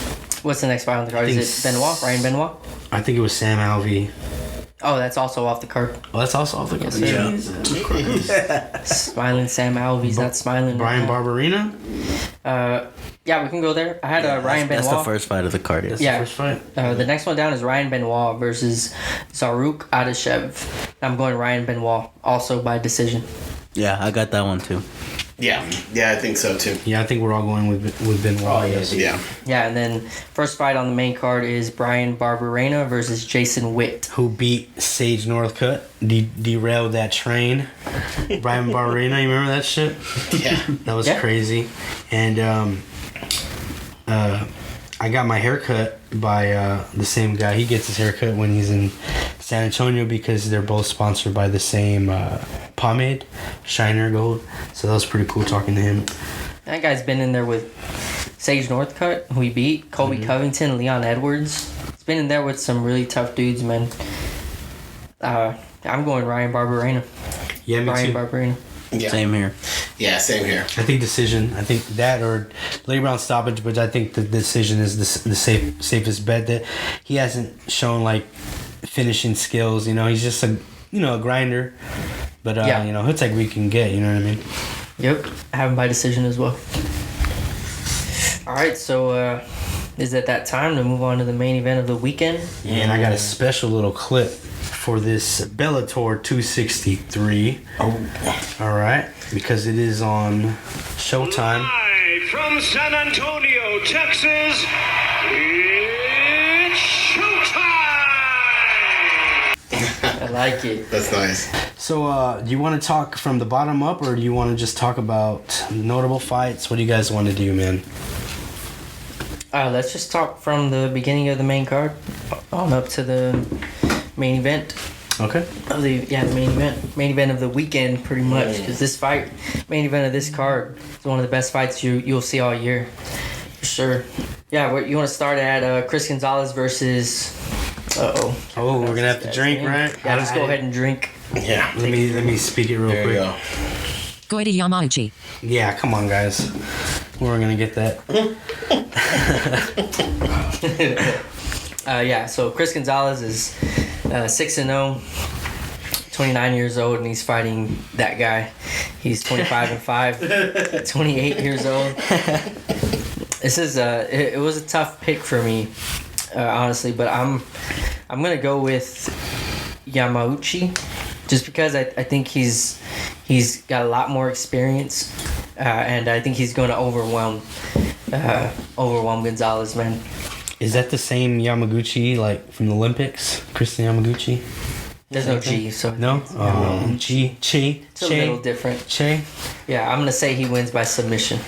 What's the next fight on the card? Is it Benoit? Ryan Benoit? I think it was Sam Alvey. Oh, that's also off the card. Oh, that's also off the card. Yeah. Smiling Sam Alvey's not smiling. Brian Barbarena. Yeah, we can go there. I had Ryan Benoit. That's the first fight of the card. Yes. Yeah. First fight. The next one down is Ryan Benoit versus Zaruk Adeshev. I'm going Ryan Benoit, also by decision. Yeah, I got that one too. Yeah, I think so too. Yeah, I think we're all going with Benoit. Yeah. Yeah, and then first fight on the main card is Brian Barbarena versus Jason Witt. Who beat Sage Northcutt, derailed that train. Brian Barbarena, you remember that shit? Yeah. That was Yeah. crazy. And I got my haircut by the same guy. He gets his haircut when he's in San Antonio because they're both sponsored by the same pomade, Shiner Gold. So that was pretty cool talking to him. That guy's been in there with Sage Northcutt, who he beat, Colby Covington, Leon Edwards. He's been in there with some really tough dudes, man. I'm going Ryan Barbarena. Yeah, me Ryan too. Barbarena. Yeah. Same here. Yeah, same here. I think decision. I think that or late round stoppage, but I think the decision is the safest bet. That he hasn't shown like finishing skills. You know, he's just a grinder. But Yeah. he'll take what he can get. You know what I mean? Yep, I have him by decision as well. All right, so is it that time to move on to the main event of the weekend? Yeah, and I got a special little clip for this Bellator 263. Oh. All right, because it is on Showtime. Live from San Antonio, Texas, it's showtime! I like it. That's nice. So, do you want to talk from the bottom up, or do you want to just talk about notable fights? What do you guys want to do, man? Let's just talk from the beginning of the main card on up to the main event. Okay. The main event of the weekend, pretty much. Because this fight, main event of this card, is one of the best fights you'll see all year, for sure. Yeah, you want to start at Chris Gonzalez versus. Oh, we're gonna have to drink, right? Yeah, just go ahead and drink. Yeah. Let me speak it real quick. There you go. Goiti Yamauchi. Yeah, come on, guys. We're gonna get that. So Chris Gonzalez is 6-0, 29 years old, and he's fighting that guy. He's 25-5, 28 years old. This is it was a tough pick for me, honestly, but I'm gonna go with Yamauchi, just because I think he's got a lot more experience, and I think he's going to overwhelm Gonzalez, man. Is that the same Yamaguchi like from the Olympics? Kristen Yamaguchi? There's no G, so No? Chi. it's a little different. Che? Yeah, I'm gonna say he wins by submission.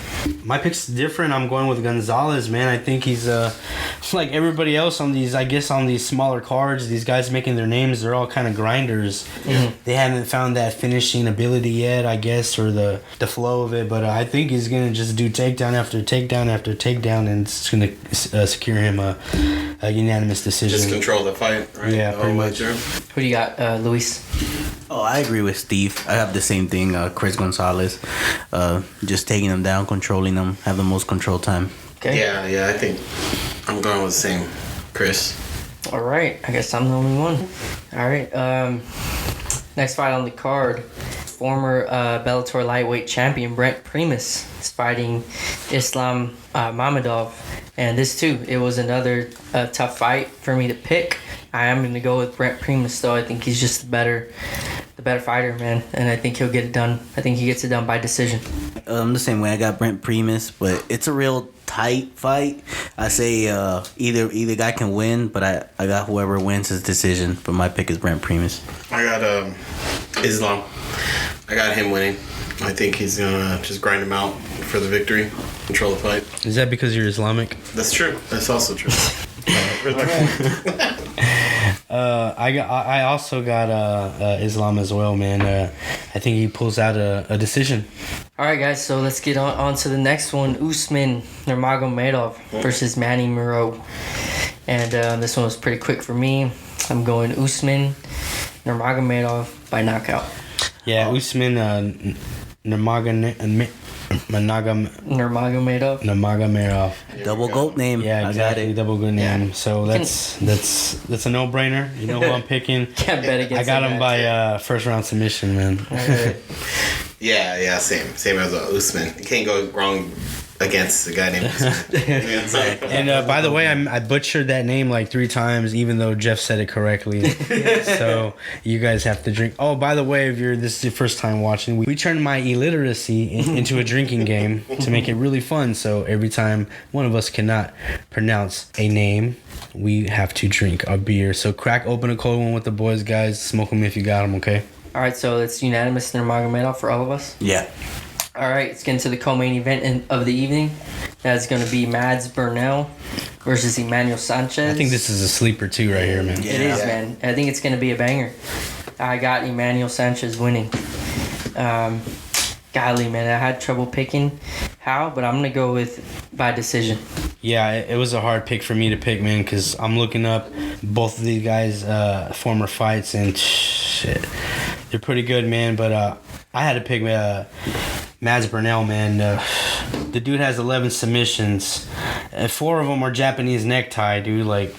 My pick's different. I'm going with Gonzalez, man. I think he's like everybody else on these, I guess, on these smaller cards. These guys making their names, they're all kind of grinders. Mm-hmm. They haven't found that finishing ability yet, I guess, or the flow of it. But I think he's gonna just do takedown after takedown after takedown, and it's gonna secure him a unanimous decision. Just control the fight, right? Yeah, The pretty whole way much. through. Who do you got, Luis? Oh, I agree with Steve. I have the same thing. Chris Gonzalez, just taking him down, controlling him, have the most control time. Okay. Yeah, I think I'm going with the same Chris. All right. I guess I'm the only one. All right. Next fight on the card, former Bellator lightweight champion Brent Primus is fighting Islam Mamedov, and this too, it was another tough fight for me to pick. I am going to go with Brent Primus, though. I think he's just the better fighter, man, and I think he'll get it done. I think he gets it done by decision. The same way, I got Brent Primus, but it's a real tight fight. I say either guy can win, but I got whoever wins his decision. But my pick is Brent Primus. I got Islam. I got him winning. I think he's gonna just grind him out for the victory, control the fight. Is that because you're Islamic? That's true. That's also true. I also got Islam as well, man. I think he pulls out a decision. All right, guys, so let's get on to the next one. Usman Nurmagomedov versus Manny Moreau. And this one was pretty quick for me. I'm going Usman Nurmagomedov by knockout. Yeah, Usman Nurmagomedov. Double GOAT name. Yeah, exactly. I got it. Double good name. Yeah. So that's a no-brainer. You know who I'm picking. Can't bet against I got that him guy. by first round submission, man. All right. Yeah, same as Usman. You can't go wrong against a guy named Usman. And by the way, I butchered that name like 3 times, even though Jeff said it correctly. So you guys have to drink. Oh, by the way, if this is your first time watching, we turned my illiteracy into a drinking game to make it really fun. So every time one of us cannot pronounce a name, we have to drink a beer. So crack open a cold one with the boys, guys. Smoke them if you got them, okay? All right, so it's unanimous Nurmagomedov for all of us. Yeah. All right, let's get into the co-main event of the evening. That's going to be Mads Burnell versus Emmanuel Sanchez. I think this is a sleeper too right here, man. It is, man. I think it's going to be a banger. I got Emmanuel Sanchez winning. Golly, man, I had trouble picking how, but I'm going to go with by decision. Yeah, it was a hard pick for me to pick, man, because I'm looking up both of these guys' former fights, and shit, they're pretty good, man. But I had to pick Mads Burnell, man. The dude has 11 submissions. 4 of them are Japanese necktie, dude. Like,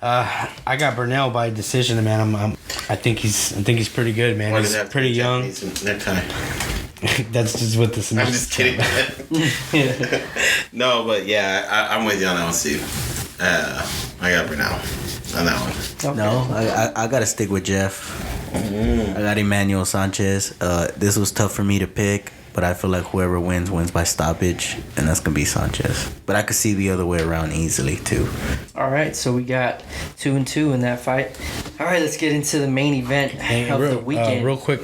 I got Burnell by decision, man. I think he's pretty good, man. He's pretty young. Necktie. That's just what the I'm just kidding. No, but yeah, I'm with you on that one, Steve. I got Burnell on that one. Okay. No, I got to stick with Jeff. I got Emmanuel Sanchez. This was tough for me to pick, but I feel like whoever wins by stoppage, and that's going to be Sanchez. But I could see the other way around easily, too. All right, so we got 2-2 in that fight. All right, let's get into the main event of the weekend. Real quick,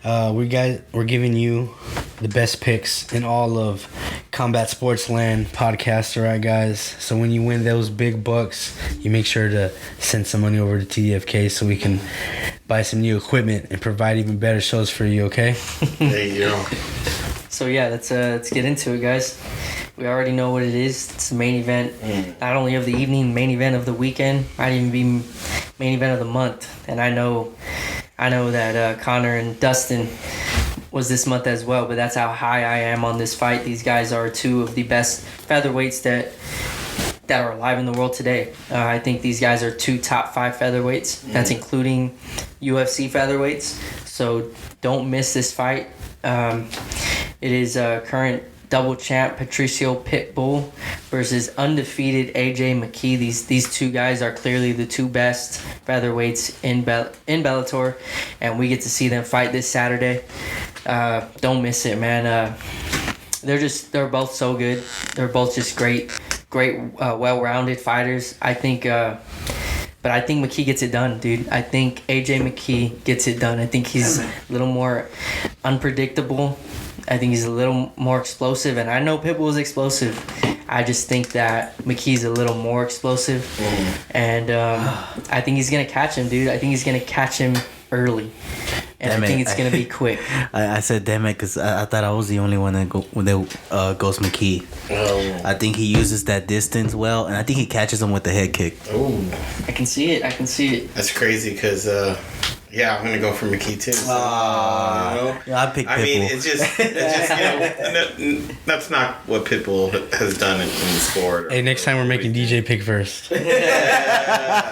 we're giving you the best picks in all of Combat Sports Land podcast, all right, guys? So when you win those big bucks, you make sure to send some money over to TDFK so we can buy some new equipment and provide even better shows for you, okay? There you go. So yeah, let's get into it, guys. We already know what it is. It's the main event, not only of the evening, main event of the weekend, might even be main event of the month. And I know that Conor and Dustin was this month as well, but that's how high I am on this fight. These guys are two of the best featherweights that are alive in the world today. I think these guys are 2 top 5 featherweights. That's including UFC featherweights. So don't miss this fight. It is current double champ Patricio Pitbull versus undefeated AJ McKee. These two guys are clearly the 2 best featherweights in Bellator, and we get to see them fight this Saturday. Don't miss it, man. They're both so good. They're both just great, well-rounded fighters. I think. But I think McKee gets it done, dude. I think AJ McKee gets it done. I think he's a little more unpredictable. I think he's a little more explosive, and I know Pitbull is explosive. I just think that McKee's a little more explosive, and I think he's gonna catch him, dude. I think he's gonna catch him early, and I think it's gonna be quick. I said damn it because I thought I was the only one that goes McKee. Oh. I think he uses that distance well, and I think he catches him with the head kick. Oh. I can see it. That's crazy because, yeah, I'm going to go for McKee too. So, Yeah, I picked Pitbull. I mean, it's just that's not what Pitbull has done in the sport. Hey, next time we're making DJ pick first. Yeah.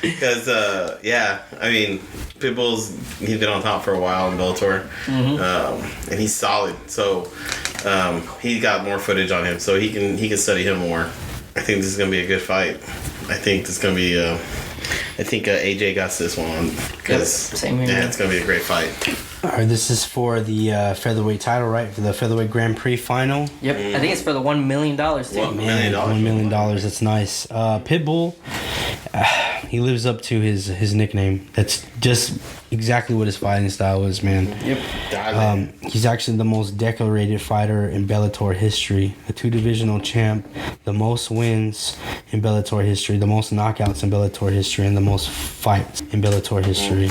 Because, I mean, he's been on top for a while in Bellator. And he's solid. So, he got more footage on him. So he can study him more. I think this is going to be a good fight. I think this is going to be... I think AJ got this one because same here. Yeah, it's gonna be a great fight. All right, this is for the featherweight title, right? For the featherweight Grand Prix final. Yep, I think it's for the $1 million too. $1 million. $1 million. That's nice. Pitbull, he lives up to his nickname. That's just exactly what his fighting style is, man. Yep. He's actually the most decorated fighter in Bellator history. A 2-divisional champ, the most wins in Bellator history, the most knockouts in Bellator history, and the most fights in Bellator history.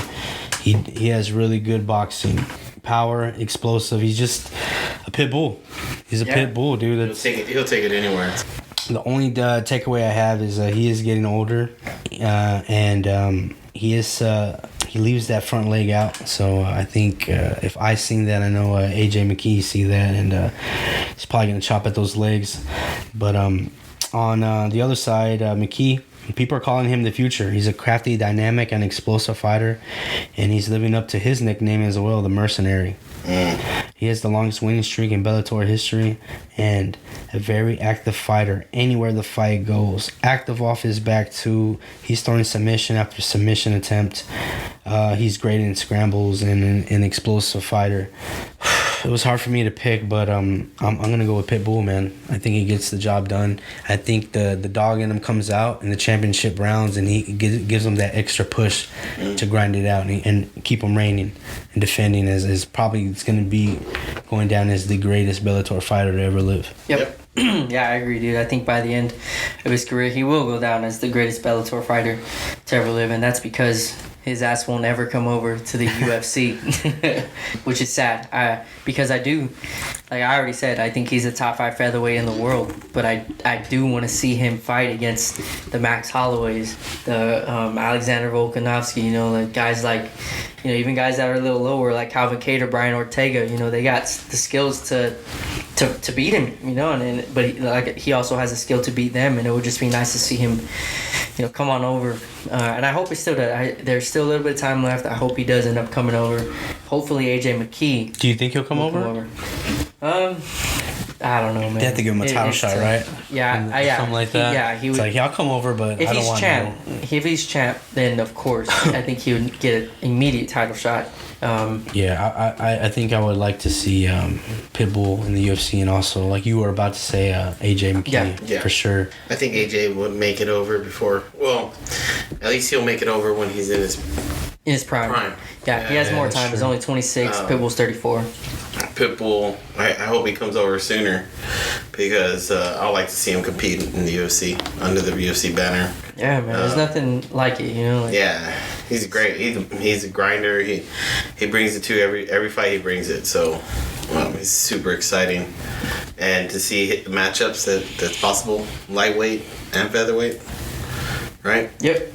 He has really good boxing, power, explosive. He's just a pit bull. He's a pit bull, dude. He'll take it anywhere. The only takeaway I have is he is getting older, and he leaves that front leg out. So I think if I seen that, I know AJ McKee see that, and he's probably gonna chop at those legs. But on the other side, McKee. People are calling him the future. He's a crafty, dynamic, and explosive fighter, and he's living up to his nickname as well, the Mercenary. He has the longest winning streak in Bellator history and a very active fighter anywhere the fight goes. Active off his back, too. He's throwing submission after submission attempt. He's great in scrambles and an explosive fighter. It was hard for me to pick, but I'm gonna go with Pitbull, man. I think he gets the job done. I think the dog in him comes out in the championship rounds, and he gives him that extra push to grind it out and keep him reigning and defending. As probably it's gonna be going down as the greatest Bellator fighter to ever live. Yep. Yeah, I agree, dude. I think by the end of his career, he will go down as the greatest Bellator fighter to ever live, and that's because his ass won't ever come over to the UFC, which is sad. Because I do, like I already said, I think he's a top 5 featherweight in the world, but I do want to see him fight against the Max Holloways, the Alexander Volkanovski, like guys like, even guys that are a little lower, like Calvin Kattar, Brian Ortega, they got the skills to beat him, but he also has the skill to beat them, and it would just be nice to see him, come on over. And I hope he still does. There's still a little bit of time left. I hope he does end up coming over. Hopefully AJ McKee. Do you think he'll come over? I don't know, man. They have to give him a title shot, right? Yeah, something like that. Yeah, he would. It's like, I'll come over, but I don't want to. If he's champ, then of course I think he would get an immediate title shot. I think I would like to see Pitbull in the UFC, and also, like you were about to say, AJ McKee, for sure. I think AJ would make it over before. Well, at least he'll make it over when he's in his In his prime. Yeah, he has more time. He's only 26. Pitbull's 34. Pitbull, I hope he comes over sooner because I would like to see him compete in the UFC under the UFC banner. Yeah, man. There's nothing like it, you know. Like, yeah, he's great. He's a grinder. He brings it to every fight. He brings it. So he's super exciting, and to see matchups that's possible, lightweight and featherweight, right? Yep.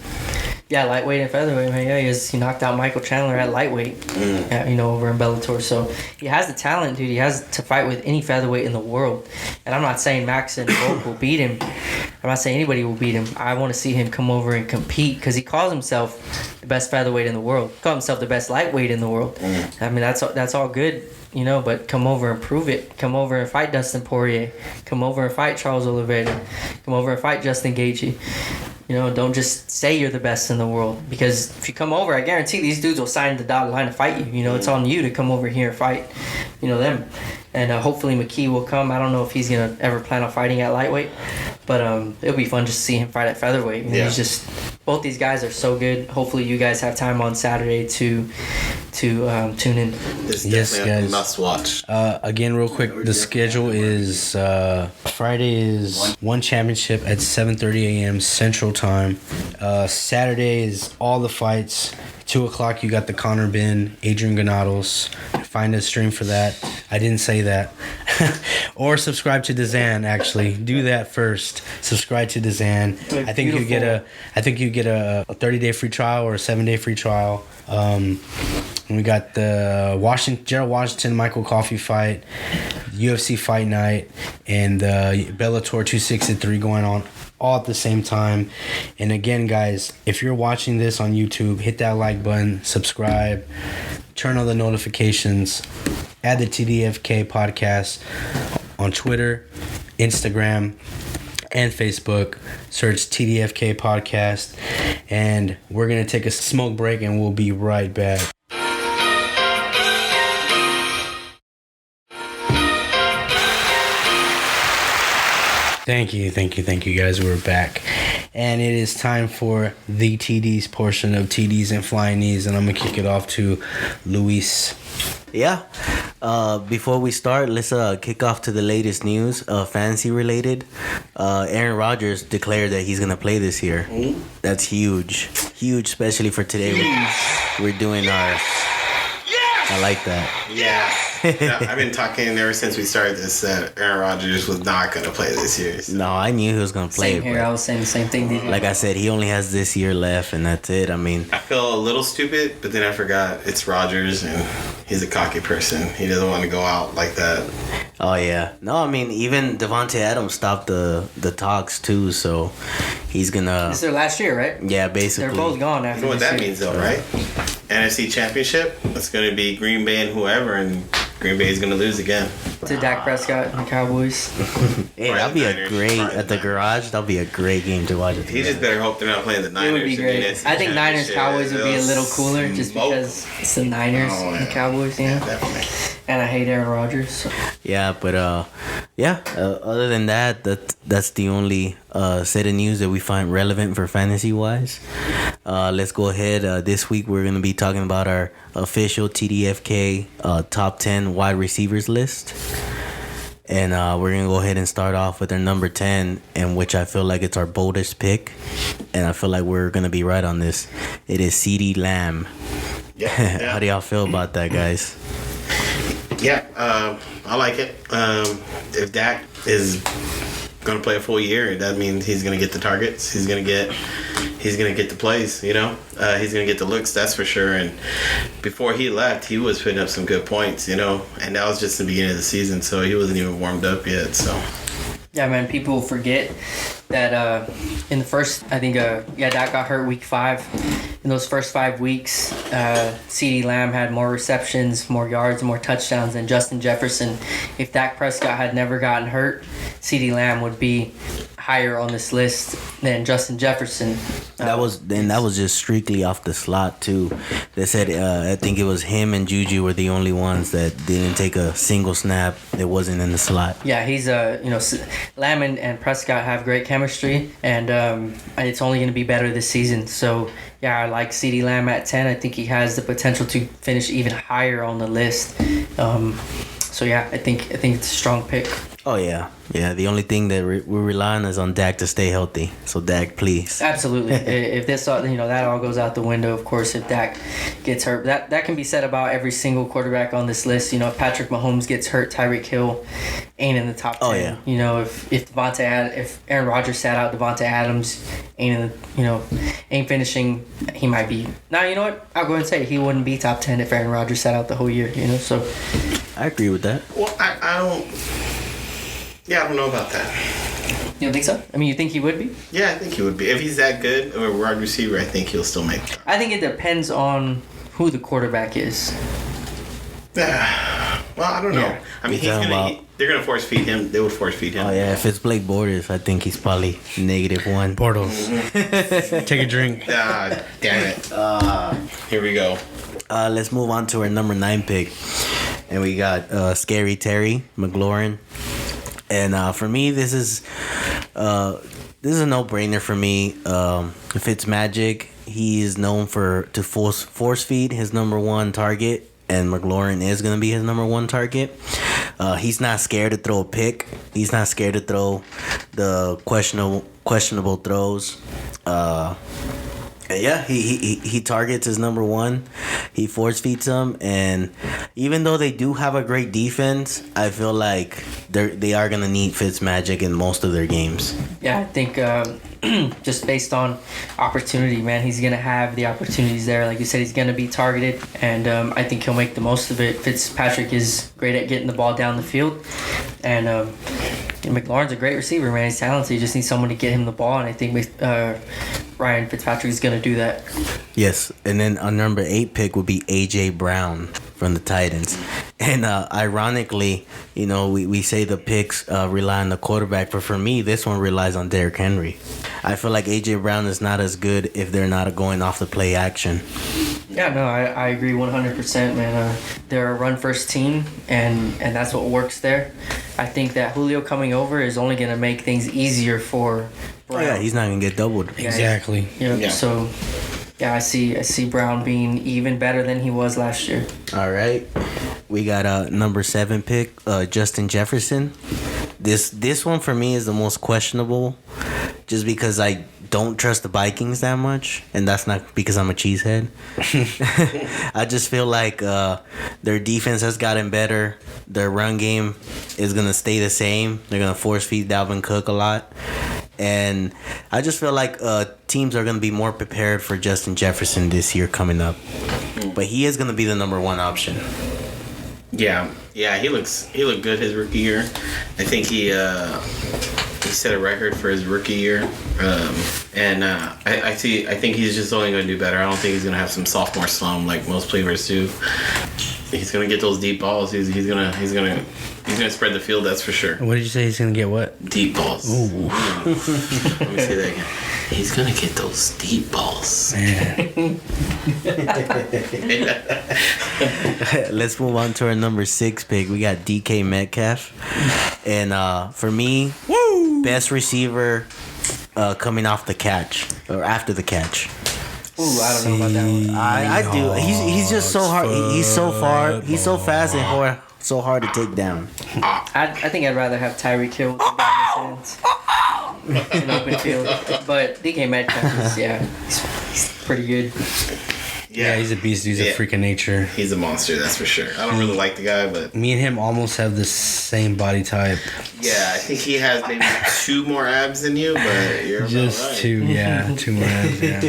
Yeah, lightweight and featherweight, man. Yeah, he knocked out Michael Chandler at lightweight, over in Bellator. So he has the talent, dude. He has to fight with any featherweight in the world. And I'm not saying Max and Volk will beat him. I'm not saying anybody will beat him. I want to see him come over and compete because he calls himself the best featherweight in the world. He calls himself the best lightweight in the world. I mean, that's all good, but come over and prove it. Come over and fight Dustin Poirier. Come over and fight Charles Oliveira. Come over and fight Justin Gaethje. Don't just say you're the best in the world, because if you come over, I guarantee these dudes will sign the dotted line to fight you. It's on you to come over here and fight, them. And hopefully McKee will come. I don't know if he's going to ever plan on fighting at lightweight, but it'll be fun just to see him fight at featherweight. Both these guys are so good. Hopefully you guys have time on Saturday to tune in. This is definitely a must watch. Again, real quick, the schedule is Friday is one championship at 7:30 a.m. Central Time. Saturday is all the fights. 2 o'clock, you got the Conor Benn, Adrian Granados. Find a stream for that. I didn't say that. Or subscribe to DAZN. Actually, do that first. Subscribe to DAZN. I think you get a 30-day free trial or a 7-day free trial. We got the Gerald Washington Michael Coffey fight, UFC Fight Night, and the Bellator 263 going on all at the same time. And again, guys, if you're watching this on YouTube, hit that like button, subscribe, turn on the notifications, add the TDFK podcast on Twitter, Instagram, and Facebook. Search TDFK podcast, and we're gonna take a smoke break, and we'll be right back. Thank you guys. We're back, and it is time for the TDs portion of TDs and Flying Knees, and I'm gonna kick it off to Luis. Yeah. Before we start, let's kick off to the latest news, fantasy related. Aaron Rodgers declared that he's gonna play this year. That's huge, especially for today. We're doing our. I like that. Yeah. I've been talking ever since we started this that Aaron Rodgers was not going to play this year. So. No, I knew he was going to play. Same here. I was saying the same thing. Like I said, he only has this year left, and that's it. I mean, I feel a little stupid, but then I forgot it's Rodgers, and he's a cocky person. He doesn't want to go out like that. Oh, yeah. No, I mean, even Devonta Adams stopped the talks, too, so he's going to... It's their last year, right? Yeah, basically. They're both gone after You know what that year. means, though, right? NFC Championship, it's going to be Green Bay and whoever, and Green Bay is going to lose again. To Dak Prescott and the Cowboys. Hey, that'll be a great... At the garage, that'll be a great game to watch. He just better hope they're not playing the Niners. It would be great. I think Niners-Cowboys would be a little cooler just because it's the Niners and Cowboys, Yeah, definitely. And I hate Aaron Rodgers. So. Yeah, but other than that's the only set of news that we find relevant for fantasy wise. Let's go ahead. This week we're gonna be talking about our official TDFK top 10 wide receivers list, and we're gonna go ahead and start off with our number 10, in which I feel like it's our boldest pick, and I feel like we're gonna be right on this. It is CeeDee Lamb. Yeah. How do y'all feel about that, guys? Yeah, I like it. If Dak is going to play a full year, that means he's going to get the targets. He's going to get the plays. He's going to get the looks. That's for sure. And before he left, he was putting up some good points. And that was just the beginning of the season, so he wasn't even warmed up yet. So. Yeah, man, people forget that in the first, I think, Dak got hurt week 5. In those first 5 weeks, CeeDee Lamb had more receptions, more yards, more touchdowns than Justin Jefferson. If Dak Prescott had never gotten hurt, CeeDee Lamb would be higher on this list than Justin Jefferson. That was just strictly off the slot too. They said I think it was him and Juju were the only ones that didn't take a single snap that wasn't in the slot. Yeah, he's Lamb and Prescott have great chemistry, and it's only going to be better this season. So yeah, I like CeeDee Lamb at 10. I think he has the potential to finish even higher on the list. So yeah, I think it's a strong pick. Oh yeah. The only thing that we rely on is on Dak to stay healthy. So Dak, please. Absolutely. If this, that all goes out the window, of course, if Dak gets hurt, that can be said about every single quarterback on this list. If Patrick Mahomes gets hurt, Tyreek Hill ain't in the top 10. Oh yeah. If Aaron Rodgers sat out, Devonta Adams ain't finishing. He might be. Now you know what? I'll go ahead and say he wouldn't be top 10 if Aaron Rodgers sat out the whole year. So I agree with that. Well, I don't. Yeah, I don't know about that. You don't think so? I mean, you think he would be? Yeah, I think he would be. If he's that good of a wide receiver, I think he'll still make it. I think it depends on who the quarterback is. Well, I don't know. Yeah. I mean, they're gonna force feed him. They would force feed him. Oh yeah, if it's Blake Bortles, I think he's probably -1. Bortles. Take a drink. Damn it. Here we go. Let's move on to our number 9 pick, and we got Scary Terry McLaurin. And for me, this is a no-brainer for me. Fitzmagic, he is known to force feed his number 1 target, and McLaurin is going to be his number 1 target. He's not scared to throw a pick. He's not scared to throw the questionable throws. Yeah, he targets his number 1. He force feeds them, and even though they do have a great defense, I feel like they are gonna need Fitzmagic in most of their games. Yeah, I think just based on opportunity, man, he's gonna have the opportunities there. Like you said, he's gonna be targeted, and I think he'll make the most of it. Fitzpatrick is great at getting the ball down the field, and McLaurin's a great receiver, man. He's talented. He just needs someone to get him the ball, and I think Ryan Fitzpatrick is going to do that. Yes, and then our number 8 pick would be A.J. Brown from the Titans. And ironically, we say the picks rely on the quarterback, but for me, this one relies on Derrick Henry. I feel like A.J. Brown is not as good if they're not going off the play action. Yeah, no, I agree 100%, man. They're a run-first team, and that's what works there. I think that Julio coming over is only going to make things easier for Brown. Oh, yeah, he's not going to get doubled. Exactly. Yeah. So, yeah, I see Brown being even better than he was last year. All right. We got number 7 pick, Justin Jefferson. This one for me is the most questionable, just because I don't trust the Vikings that much, and that's not because I'm a cheesehead. I just feel like their defense has gotten better. Their run game is going to stay the same. They're going to force feed Dalvin Cook a lot. And I just feel like teams are going to be more prepared for Justin Jefferson this year coming up. But he is going to be the number 1 option. Yeah, he looked good his rookie year. I think he set a record for his rookie year. I think he's just only going to do better. I don't think he's going to have some sophomore slump like most players do. He's going to get those deep balls. He's going to spread the field, that's for sure. What did you say? He's going to get what? Deep balls. Ooh. Let me say that again. He's going to get those deep balls. Let's move on to our number 6 pick. We got DK Metcalf. And for me, best receiver coming off the catch or after the catch. Ooh, I don't know about that one. I do. He's just so hard. He's so far. He's so fast and so hard to take down. I think I'd rather have Tyreek Hill with the ball in his hands in open field. But DK Metcalf he's pretty good. Yeah, he's a beast. He's a freak of nature. He's a monster, that's for sure. I don't really like the guy, but me and him almost have the same body type. Yeah, I think he has maybe 2 more abs than you, but you're just about right. 2. Yeah, 2 more abs. Yeah.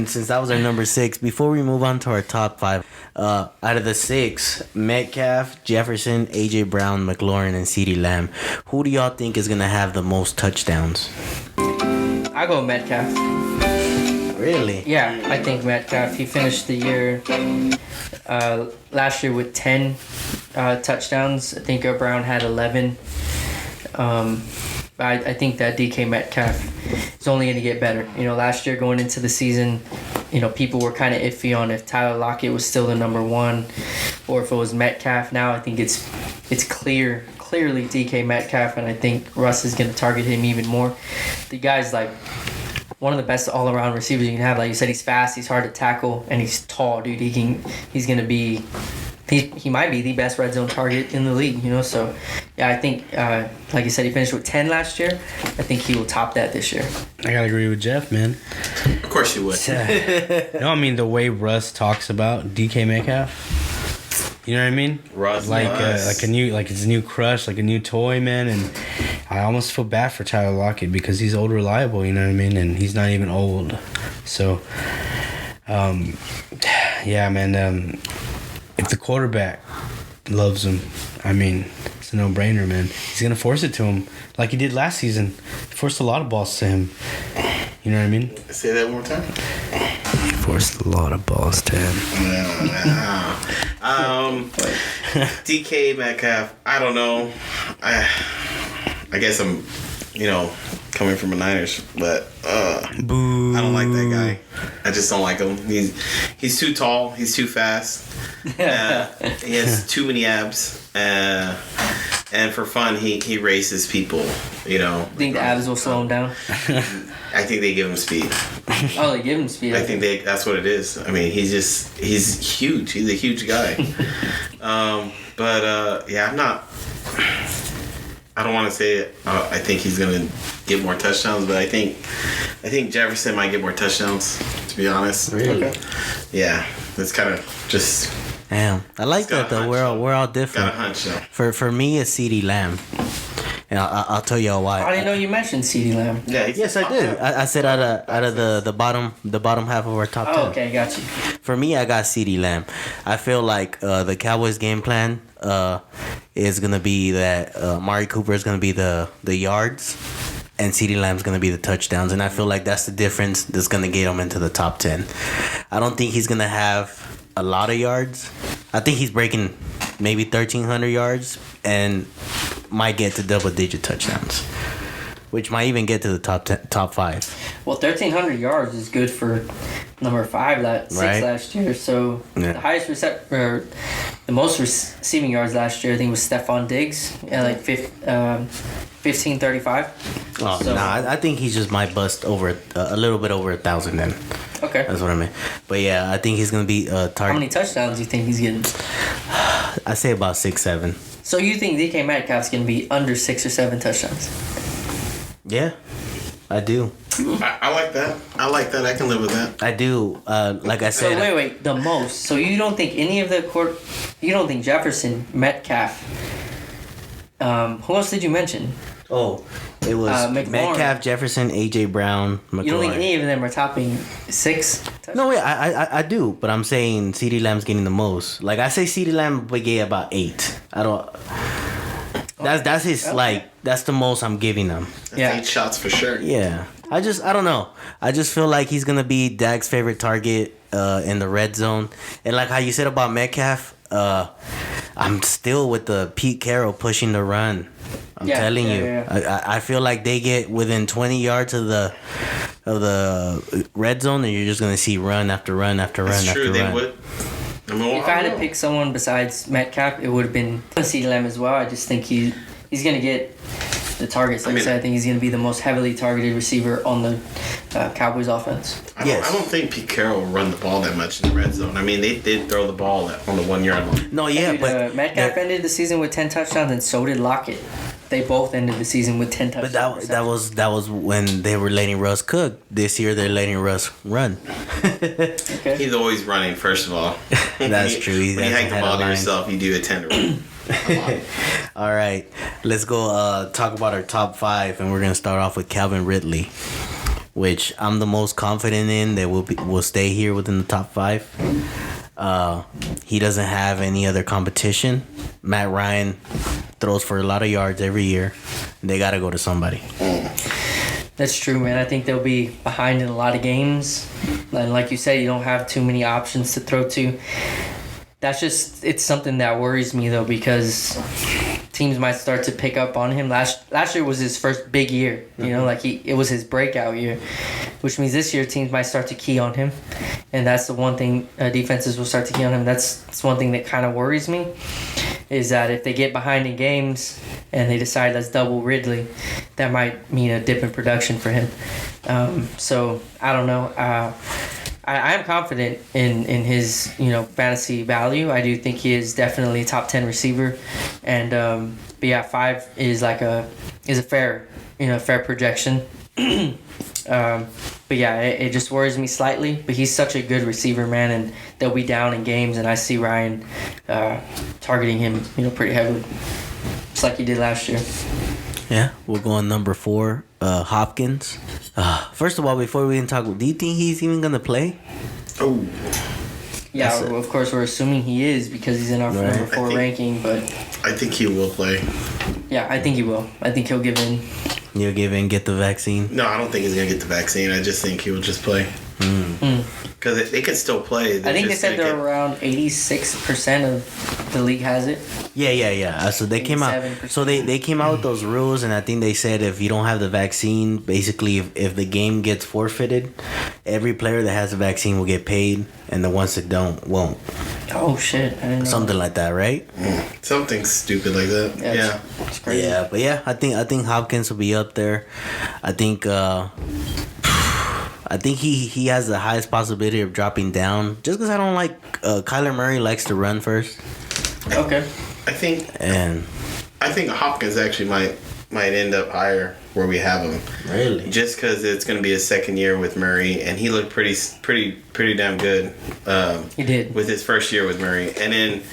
Since that was our number 6, before we move on to our top 5, out of the 6, Metcalf, Jefferson, AJ Brown, McLaurin, and CeeDee Lamb, who do y'all think is gonna have the most touchdowns? I go Metcalf. Really? Yeah, I think Metcalf. He finished the year last year with 10 touchdowns. I think Brown had 11. I think that DK Metcalf is only going to get better. Last year going into the season, people were kind of iffy on if Tyler Lockett was still the number one or if it was Metcalf. Now I think it's clearly DK Metcalf, and I think Russ is going to target him even more. The guy's like one of the best all-around receivers you can have. Like you said, he's fast, he's hard to tackle, and he's tall, dude. He's going to be... He might be the best red zone target in the league, So, yeah, I think, like you said, he finished with 10 last year. I think he will top that this year. I gotta agree with Jeff, man. Of course you would. No, I mean the way Russ talks about DK Metcalf. You know what I mean? Russ, like his new crush, like a new toy, man. And I almost feel bad for Tyler Lockett because he's old, reliable. You know what I mean? And he's not even old. So, yeah, man. If the quarterback loves him, I mean, it's a no-brainer, man. He's going to force it to him like he did last season. He forced a lot of balls to him. You know what I mean? Say that one more time. He forced a lot of balls to him. DK Metcalf, I don't know. I guess I'm, coming from a Niners, but Boo. I don't like that guy. I just don't like him. He's too tall. He's too fast. He has too many abs. And for fun, he races people. Think the abs will slow him down? I think they give him speed. Oh, they give him speed. I think that's what it is. I mean, he's huge. He's a huge guy. Yeah, I'm not. I don't want to say it. I think he's gonna get more touchdowns, but I think Jefferson might get more touchdowns. To be honest, Really? Okay. Yeah, it's kind of just. Damn, I like that though. We're all different. Got a hunch though. For me, it's CeeDee Lamb, and I'll tell y'all why. I didn't know you mentioned CeeDee Lamb. Yeah. Yes, I did. I said out of the bottom half of our top 10. Oh, okay, got you. For me, I got CeeDee Lamb. I feel like the Cowboys' game plan is gonna be that Amari Cooper is gonna be the yards, and CeeDee Lamb's gonna be the touchdowns. And I feel like that's the difference that's gonna get him into the top 10. I don't think he's gonna have a lot of yards. I think he's breaking maybe 1,300 yards and might get to double-digit touchdowns, which might even get to the top 5. Well, 1,300 yards is good for number 5 last year. So Yeah. the highest the most receiving yards last year, I think, was Stefan Diggs at like 1535. Oh, So- I think he just might bust over a little bit over 1,000 then. Okay. That's what I mean. But yeah, I think he's gonna be How target. many touchdowns do you think he's getting? I say about 6-7. So you think DK Metcalf's going to be under 6 or 7 touchdowns? Yeah, I do. I like that. I can live with that. I do. Like I So said. wait, the most. So you don't think any of you don't think Jefferson, Metcalf, who else did you mention? Oh, it was McLaurin. Metcalf, Jefferson, AJ Brown, McLaurin. You don't think any of them are topping 6? No, wait, I do, but I'm saying CeeDee Lamb's getting the most. Like I say, CeeDee Lamb would get about 8. I don't. That's his that's the most I'm giving him. Yeah. 8 shots for sure. Yeah, I don't know. I just feel like he's gonna be Dak's favorite target in the red zone, and like how you said about Metcalf, I'm still with the Pete Carroll pushing the run. I'm telling you. Yeah. I feel like they get within 20 yards of the red zone, and you're just gonna see run after run after run That's after true. They run. would. I mean, If I had to pick someone besides Metcalf, it would have been CeeDee Lamb as well. I just think he's going to get the targets. Like I said, I think he's going to be the most heavily targeted receiver on the Cowboys offense. I don't think Pete Carroll will run the ball that much in the red zone. I mean, they did throw the ball on the 1 yard line. No, yeah, Dude, but Metcalf ended the season with 10 touchdowns, and so did Lockett. They both ended the season with 10 touchdowns. But that was when they were letting Russ cook. This year they're letting Russ run. Okay. He's always running, first of all. That's true. When you hang the ball to yourself, you do tend to run. All right, let's go talk about our top 5, and we're gonna start off with Calvin Ridley, which I'm the most confident in that will stay here within the top 5. He doesn't have any other competition. Matt Ryan throws for a lot of yards every year. They got to go to somebody. That's true, man. I think they'll be behind in a lot of games. And like you said, you don't have too many options to throw to. It's something that worries me, though, because teams might start to pick up on him. Last year was his first big year. You know, like it was his breakout year, which means this year teams might start to key on him, and that's the one thing defenses will start to key on him. That's one thing that kind of worries me, is that if they get behind in games and they decide let's double Ridley, that might mean a dip in production for him. So I don't know. I am confident in his fantasy value. I do think he is definitely a top 10 receiver, and but yeah, 5 is a fair projection. But yeah, it just worries me slightly. But he's such a good receiver, man, and they'll be down in games, and I see Ryan targeting him pretty heavily, just like he did last year. Yeah, we'll go on number 4, Hopkins. First of all, before we even talk, do you think he's even gonna play? Oh, yeah. Of course, we're assuming he is because he's in our number 4 ranking. But I think he will play. Yeah, I think he will. I think he'll give in. You'll give in, get the vaccine? No, I don't think he's gonna get the vaccine. I just think he will just play. Because they can still play. I think they said they're around 86% of the league has it. Yeah. So they came out. So they came out with those rules, and I think they said if you don't have the vaccine, basically if the game gets forfeited, every player that has the vaccine will get paid, and the ones that don't won't. Oh shit! I didn't know. Something like that, right? Something stupid like that. Yeah. It's crazy. Yeah, but yeah, I think Hopkins will be up there. I think he has the highest possibility of dropping down, just because I don't like Kyler Murray likes to run first. Okay. I think Hopkins actually might end up higher where we have him. Really? Just because it's going to be his second year with Murray, and he looked pretty damn good. He did with his first year with Murray. And then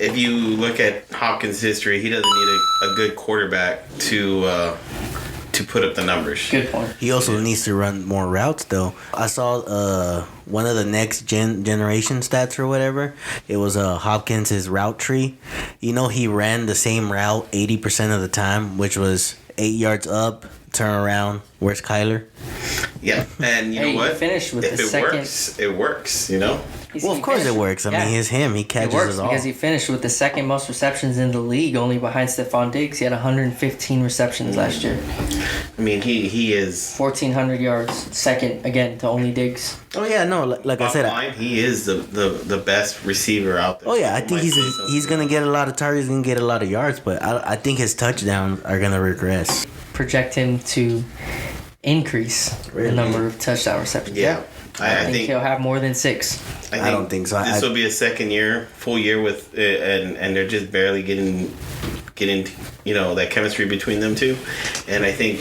if you look at Hopkins' history, he doesn't need a good quarterback to put up the numbers. Good point. He also needs to run more routes, though. I saw one of the next generation stats or whatever. It was Hopkins' his route tree. He ran the same route 80% of the time, which was 8 yards up, turn around. Where's Kyler? Yeah, and you know what? He finished with if the it second. works, it works. Well, of course it works. I mean, it's him. He catches it works us all. because he finished with the second most receptions in the league, only behind Stefan Diggs. He had 115 receptions last year. I mean, he is 1,400 yards, second again to only Diggs. Oh yeah, no, like I said, he is the best receiver out there. Oh yeah, I think he's gonna get a lot of targets and get a lot of yards, but I think his touchdowns are gonna regress. Project him to increase the number of touchdown receptions. Yeah. I think he'll have more than 6. I don't think so. This will be a full year with, and they're just barely getting that chemistry between them two, and I think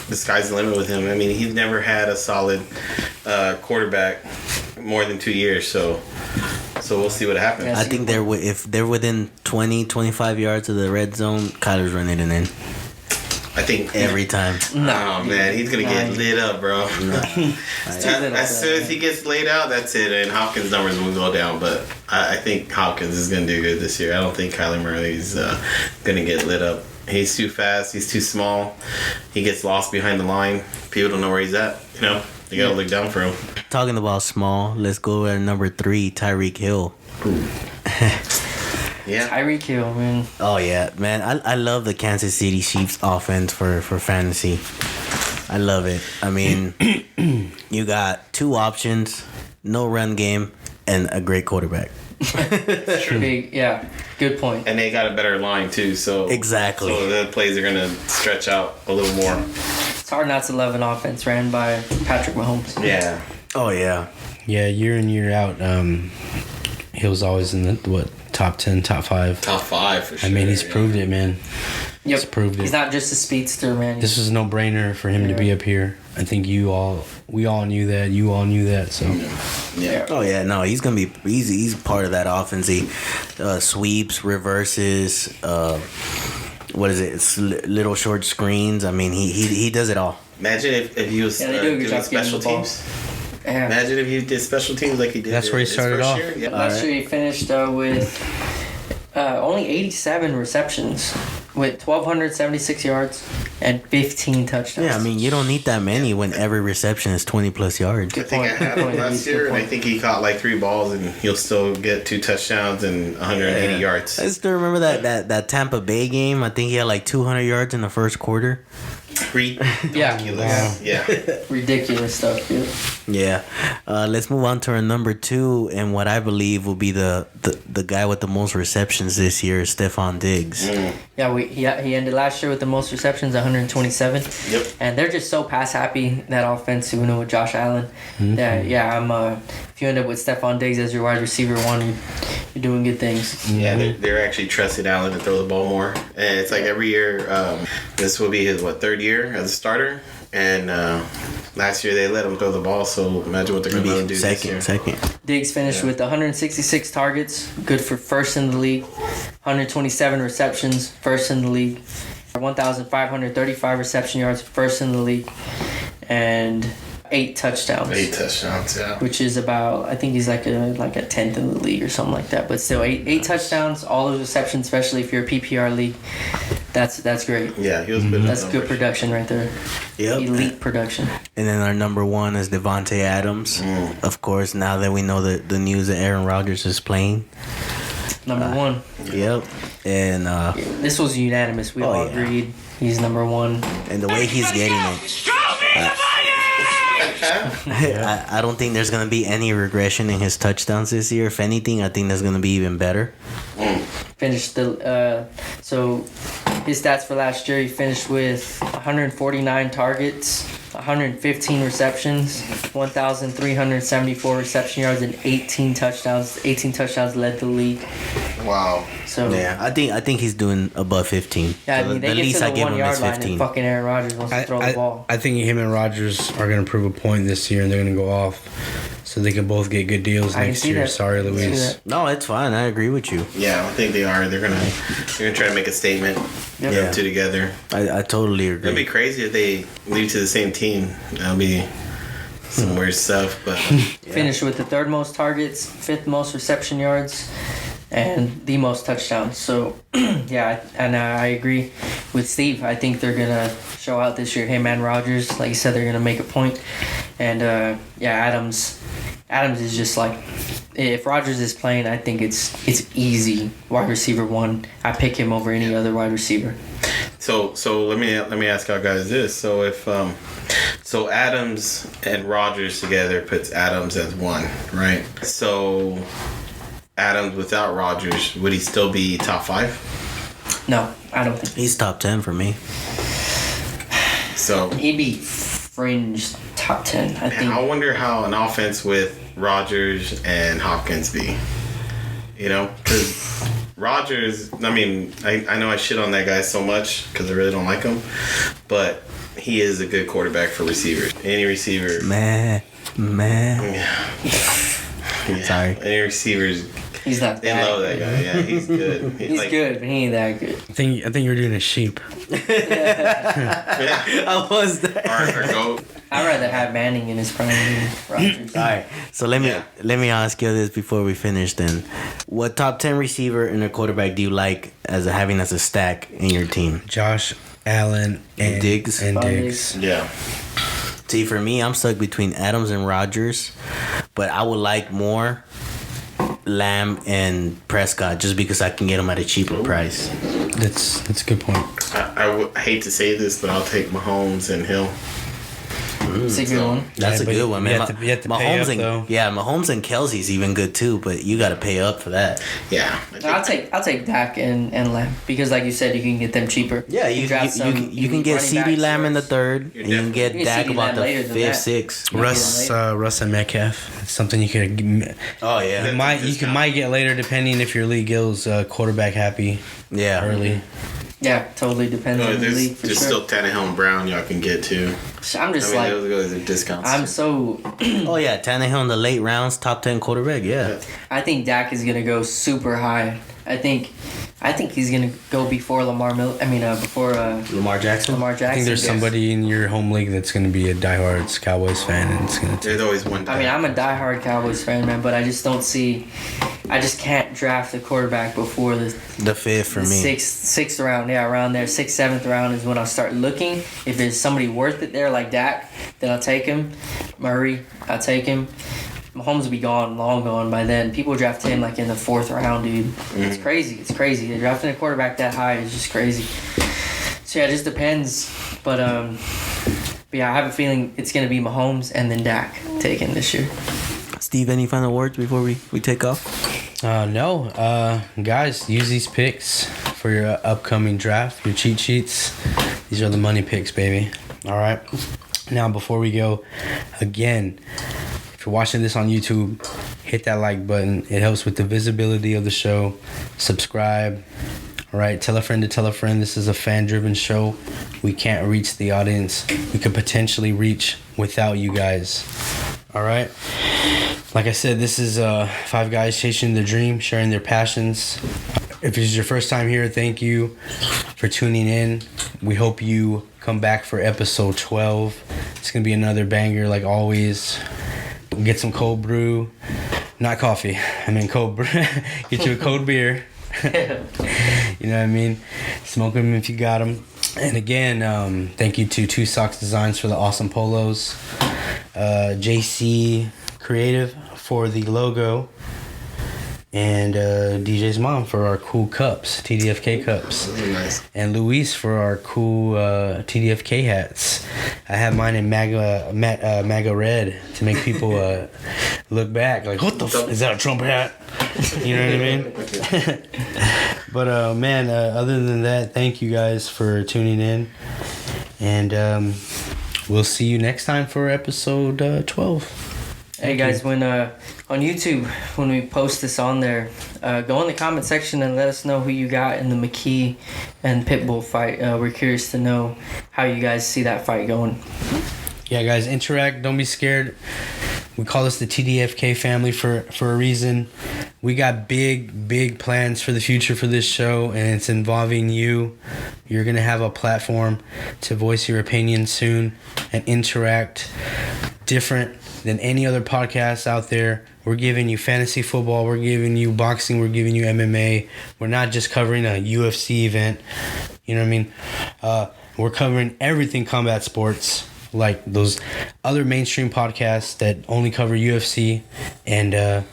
the sky's the limit with him. I mean, he's never had a solid quarterback more than 2 years, so we'll see what happens. I think if they're within 20, 25 yards of the red zone, Kyler's running it in. I think every time. No, man, he's gonna get lit up, bro. As soon as he gets laid out, that's it, and Hopkins' numbers will go down. But I think Hopkins is gonna do good this year. I don't think Kyler Murray's gonna get lit up. He's too fast. He's too small. He gets lost behind the line. People don't know where he's at. You gotta look down for him. Talking about small, let's go at number 3, Tyreek Hill. Yeah, Tyreek Hill, man. Oh yeah, man. I love the Kansas City Chiefs offense for fantasy. I love it. I mean, you got 2 options, no run game, and a great quarterback. Big, yeah. Good point. And they got a better line too, so exactly. So the plays are gonna stretch out a little more. It's hard not to love an offense ran by Patrick Mahomes. Yeah. Oh yeah. Yeah, year in year out, he was always in the top 10, top 5. Top 5 for sure. I mean, he's proved it, man. Yep. He's proved it. He's not just a speedster, man. This was a no-brainer for him to be up here. I think we all knew that. You all knew that. So. Yeah. Oh yeah, no, he's gonna be. He's part of that offense. He sweeps, reverses. What is it? It's little short screens. I mean, he does it all. Imagine if he was doing special teams. Yeah. Imagine if he did special teams like he did. That's where he started off. Year. Yeah. Last year he finished with only 87 receptions. with 1,276 yards and 15 touchdowns. Yeah, I mean, you don't need that many when every reception is 20 plus yards. I think I had him last year, and I think he caught like 3 balls, and he'll still get 2 touchdowns and 180 yards. I still remember that Tampa Bay game. I think he had like 200 yards in the first quarter. Ridiculous. Yeah. Ridiculous stuff, dude. Yeah. Let's move on to our number 2, and what I believe will be the guy with the most receptions this year, Stefan Diggs. Yeah, he ended last year with the most receptions, 127. Yep. And they're just so pass happy, that offense, you know, with Josh Allen. If you end up with Stefan Diggs as your wide receiver 1, you're doing good things. Yeah, they're actually trusting Allen to throw the ball more. And it's like every year, this will be his, 3rd year as a starter. And last year they let him throw the ball, so imagine what they're going to do this year. Second. Diggs finished with 166 targets, good for first in the league. 127 receptions, first in the league. 1,535 reception yards, first in the league. And 8 touchdowns. 8 touchdowns, yeah. Which is about, I think he's like a 10th in the league or something like that. But still, 8 touchdowns, all those receptions, especially if you're a PPR league. That's great. Yeah, he was good. That's good production right there. Yep. Elite production. And then our number 1 is Devonta Adams. Of course, now that we know the news that Aaron Rodgers is playing. Number 1. Yep. And this was unanimous. We all agreed he's number 1. And the way he's getting it. I don't think there's going to be any regression in his touchdowns this year. If anything, I think that's going to be even better. Finished so his stats for last year, he finished with 149 targets, 115 receptions, 1,374 reception yards, and 18 touchdowns. 18 touchdowns led the league. Wow. So yeah, I think he's doing above 15. Yeah, I So mean, they get to the 1 yard line and fucking Aaron Rodgers wants to throw the ball. I think him and Rodgers are going to prove a point this year, and they're going to go off, so they can both get good deals next year. Sorry, Luis. No, it's fine. I agree with you. Yeah, I think they are. They're gonna try to make a statement. Yep. Them two together. I totally agree. It'd be crazy if they leave to the same team. That'll be some weird stuff. But Finished with the 3rd most targets, 5th most reception yards, and the most touchdowns. So, yeah, and I agree with Steve. I think they're going to show out this year. Him and Rodgers, like you said, they're going to make a point. And, Adams is just like, if Rodgers is playing, I think it's easy. Wide receiver 1. I pick him over any other wide receiver. So let me ask y'all guys this. So if so Adams and Rodgers together puts Adams as 1, right? So Adams without Rodgers, would he still be top 5? No, I don't think he's top 10 for me. So he'd be fringe top 10. I think. I wonder how an offense with Rodgers and Hopkins be. You know, because Rodgers, I mean, I know I shit on that guy so much because I really don't like him, but he is a good quarterback for receivers. Any receiver. Man. Yeah. Sorry. Any receivers. He's not. They love that guy. Yeah, he's good. He's like, good, but he ain't that good. I think you're doing a sheep. I was there. Or goat. I'd rather have Manning in his prime than Rodgers. All right. So let me ask you this before we finish. Then, what top 10 receiver and a quarterback do you like having as a stack in your team? Josh Allen and Diggs. And Diggs. Yeah. See, for me, I'm stuck between Adams and Rodgers, but I would like more Lamb and Prescott just because I can get them at a cheaper price. That's a good point. I hate to say this, but I'll take Mahomes and Hill. It's a good one. That's a good one, man. You have to pay up, though. Mahomes and Kelsey's even good too, but you got to pay up for that. Yeah, I'll take Dak and Lamb because, like you said, you can get them cheaper. Yeah, you can get CeeDee Lamb in the 3rd, and you can get Dak about the 5th, 6th. Russ and Metcalf. It's something you could. Oh yeah, you might get later depending if your league goes quarterback happy. Yeah, early. Yeah, totally depends on the league for there's sure. still Tannehill and Brown y'all can get too. I'm just those are discounts. I'm so. Oh yeah, Tannehill in the late rounds, top 10 quarterback. Yeah. I think Dak is gonna go super high. I think he's gonna go before before Lamar Jackson. Lamar Jackson. I think there's somebody in your home league that's gonna be a diehard Cowboys fan, and it's gonna. There's always one. I'm a diehard Cowboys fan, man, but I just don't see. I just can't draft a quarterback before the fifth for me. Sixth round. Yeah, around there. 6th, 7th round is when I'll start looking. If there's somebody worth it there, like Dak, then I'll take him. Murray, I'll take him. Mahomes will be gone, long gone by then. People draft him like in the 4th round, dude. It's crazy. It's crazy. Drafting a quarterback that high is just crazy. So yeah, it just depends. But yeah, I have a feeling it's gonna be Mahomes and then Dak taken this year. Steve, any final words before we take off? No. Guys, use these picks for your upcoming draft, your cheat sheets. These are the money picks, baby. All right. Now, before we go, again, if you're watching this on YouTube, hit that like button. It helps with the visibility of the show. Subscribe. All right. Tell a friend to tell a friend. This is a fan-driven show. We can't reach the audience we could potentially reach without you guys. All right. Like I said, this is 5 guys chasing their dream, sharing their passions. If this is your first time here, thank you for tuning in. We hope you come back for episode 12. It's going to be another banger like always. Get some cold brew. Not coffee. I mean cold brew. Get you a cold beer. You know what I mean? Smoke them if you got them. And again, thank you to Two Socks Designs for the awesome polos. JC Creative for the logo. And DJ's mom for our cool cups, TDFK cups. Really nice. And Luis for our cool TDFK hats. I have mine in MAGA red to make people look back like, what the is that a Trump hat? You know what I mean? But man, other than that, thank you guys for tuning in. And we'll see you next time for episode 12. Hey guys, when on YouTube, when we post this on there, go in the comment section and let us know who you got in the McKee and Pitbull fight. We're curious to know how you guys see that fight going. Yeah, guys, interact. Don't be scared. We call this the TDFK family for a reason. We got big plans for the future for this show, and it's involving you. You're going to have a platform to voice your opinion soon and interact different than any other podcast out there. We're giving you fantasy football. We're giving you boxing. We're giving you MMA. We're not just covering a UFC event. You know what I mean? We're covering everything combat sports, like those other mainstream podcasts that only cover UFC and, a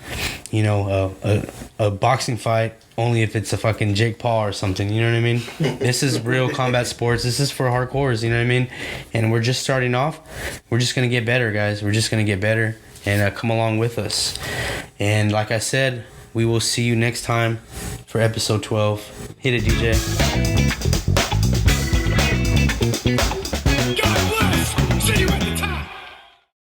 boxing fight only if it's a fucking Jake Paul or something. You know what I mean? This is real combat sports. This is for hardcores. You know what I mean? And we're just starting off. We're just going to get better, guys. We're just going to get better and come along with us. And like I said, we will see you next time for episode 12. Hit it, DJ. God bless. See you at the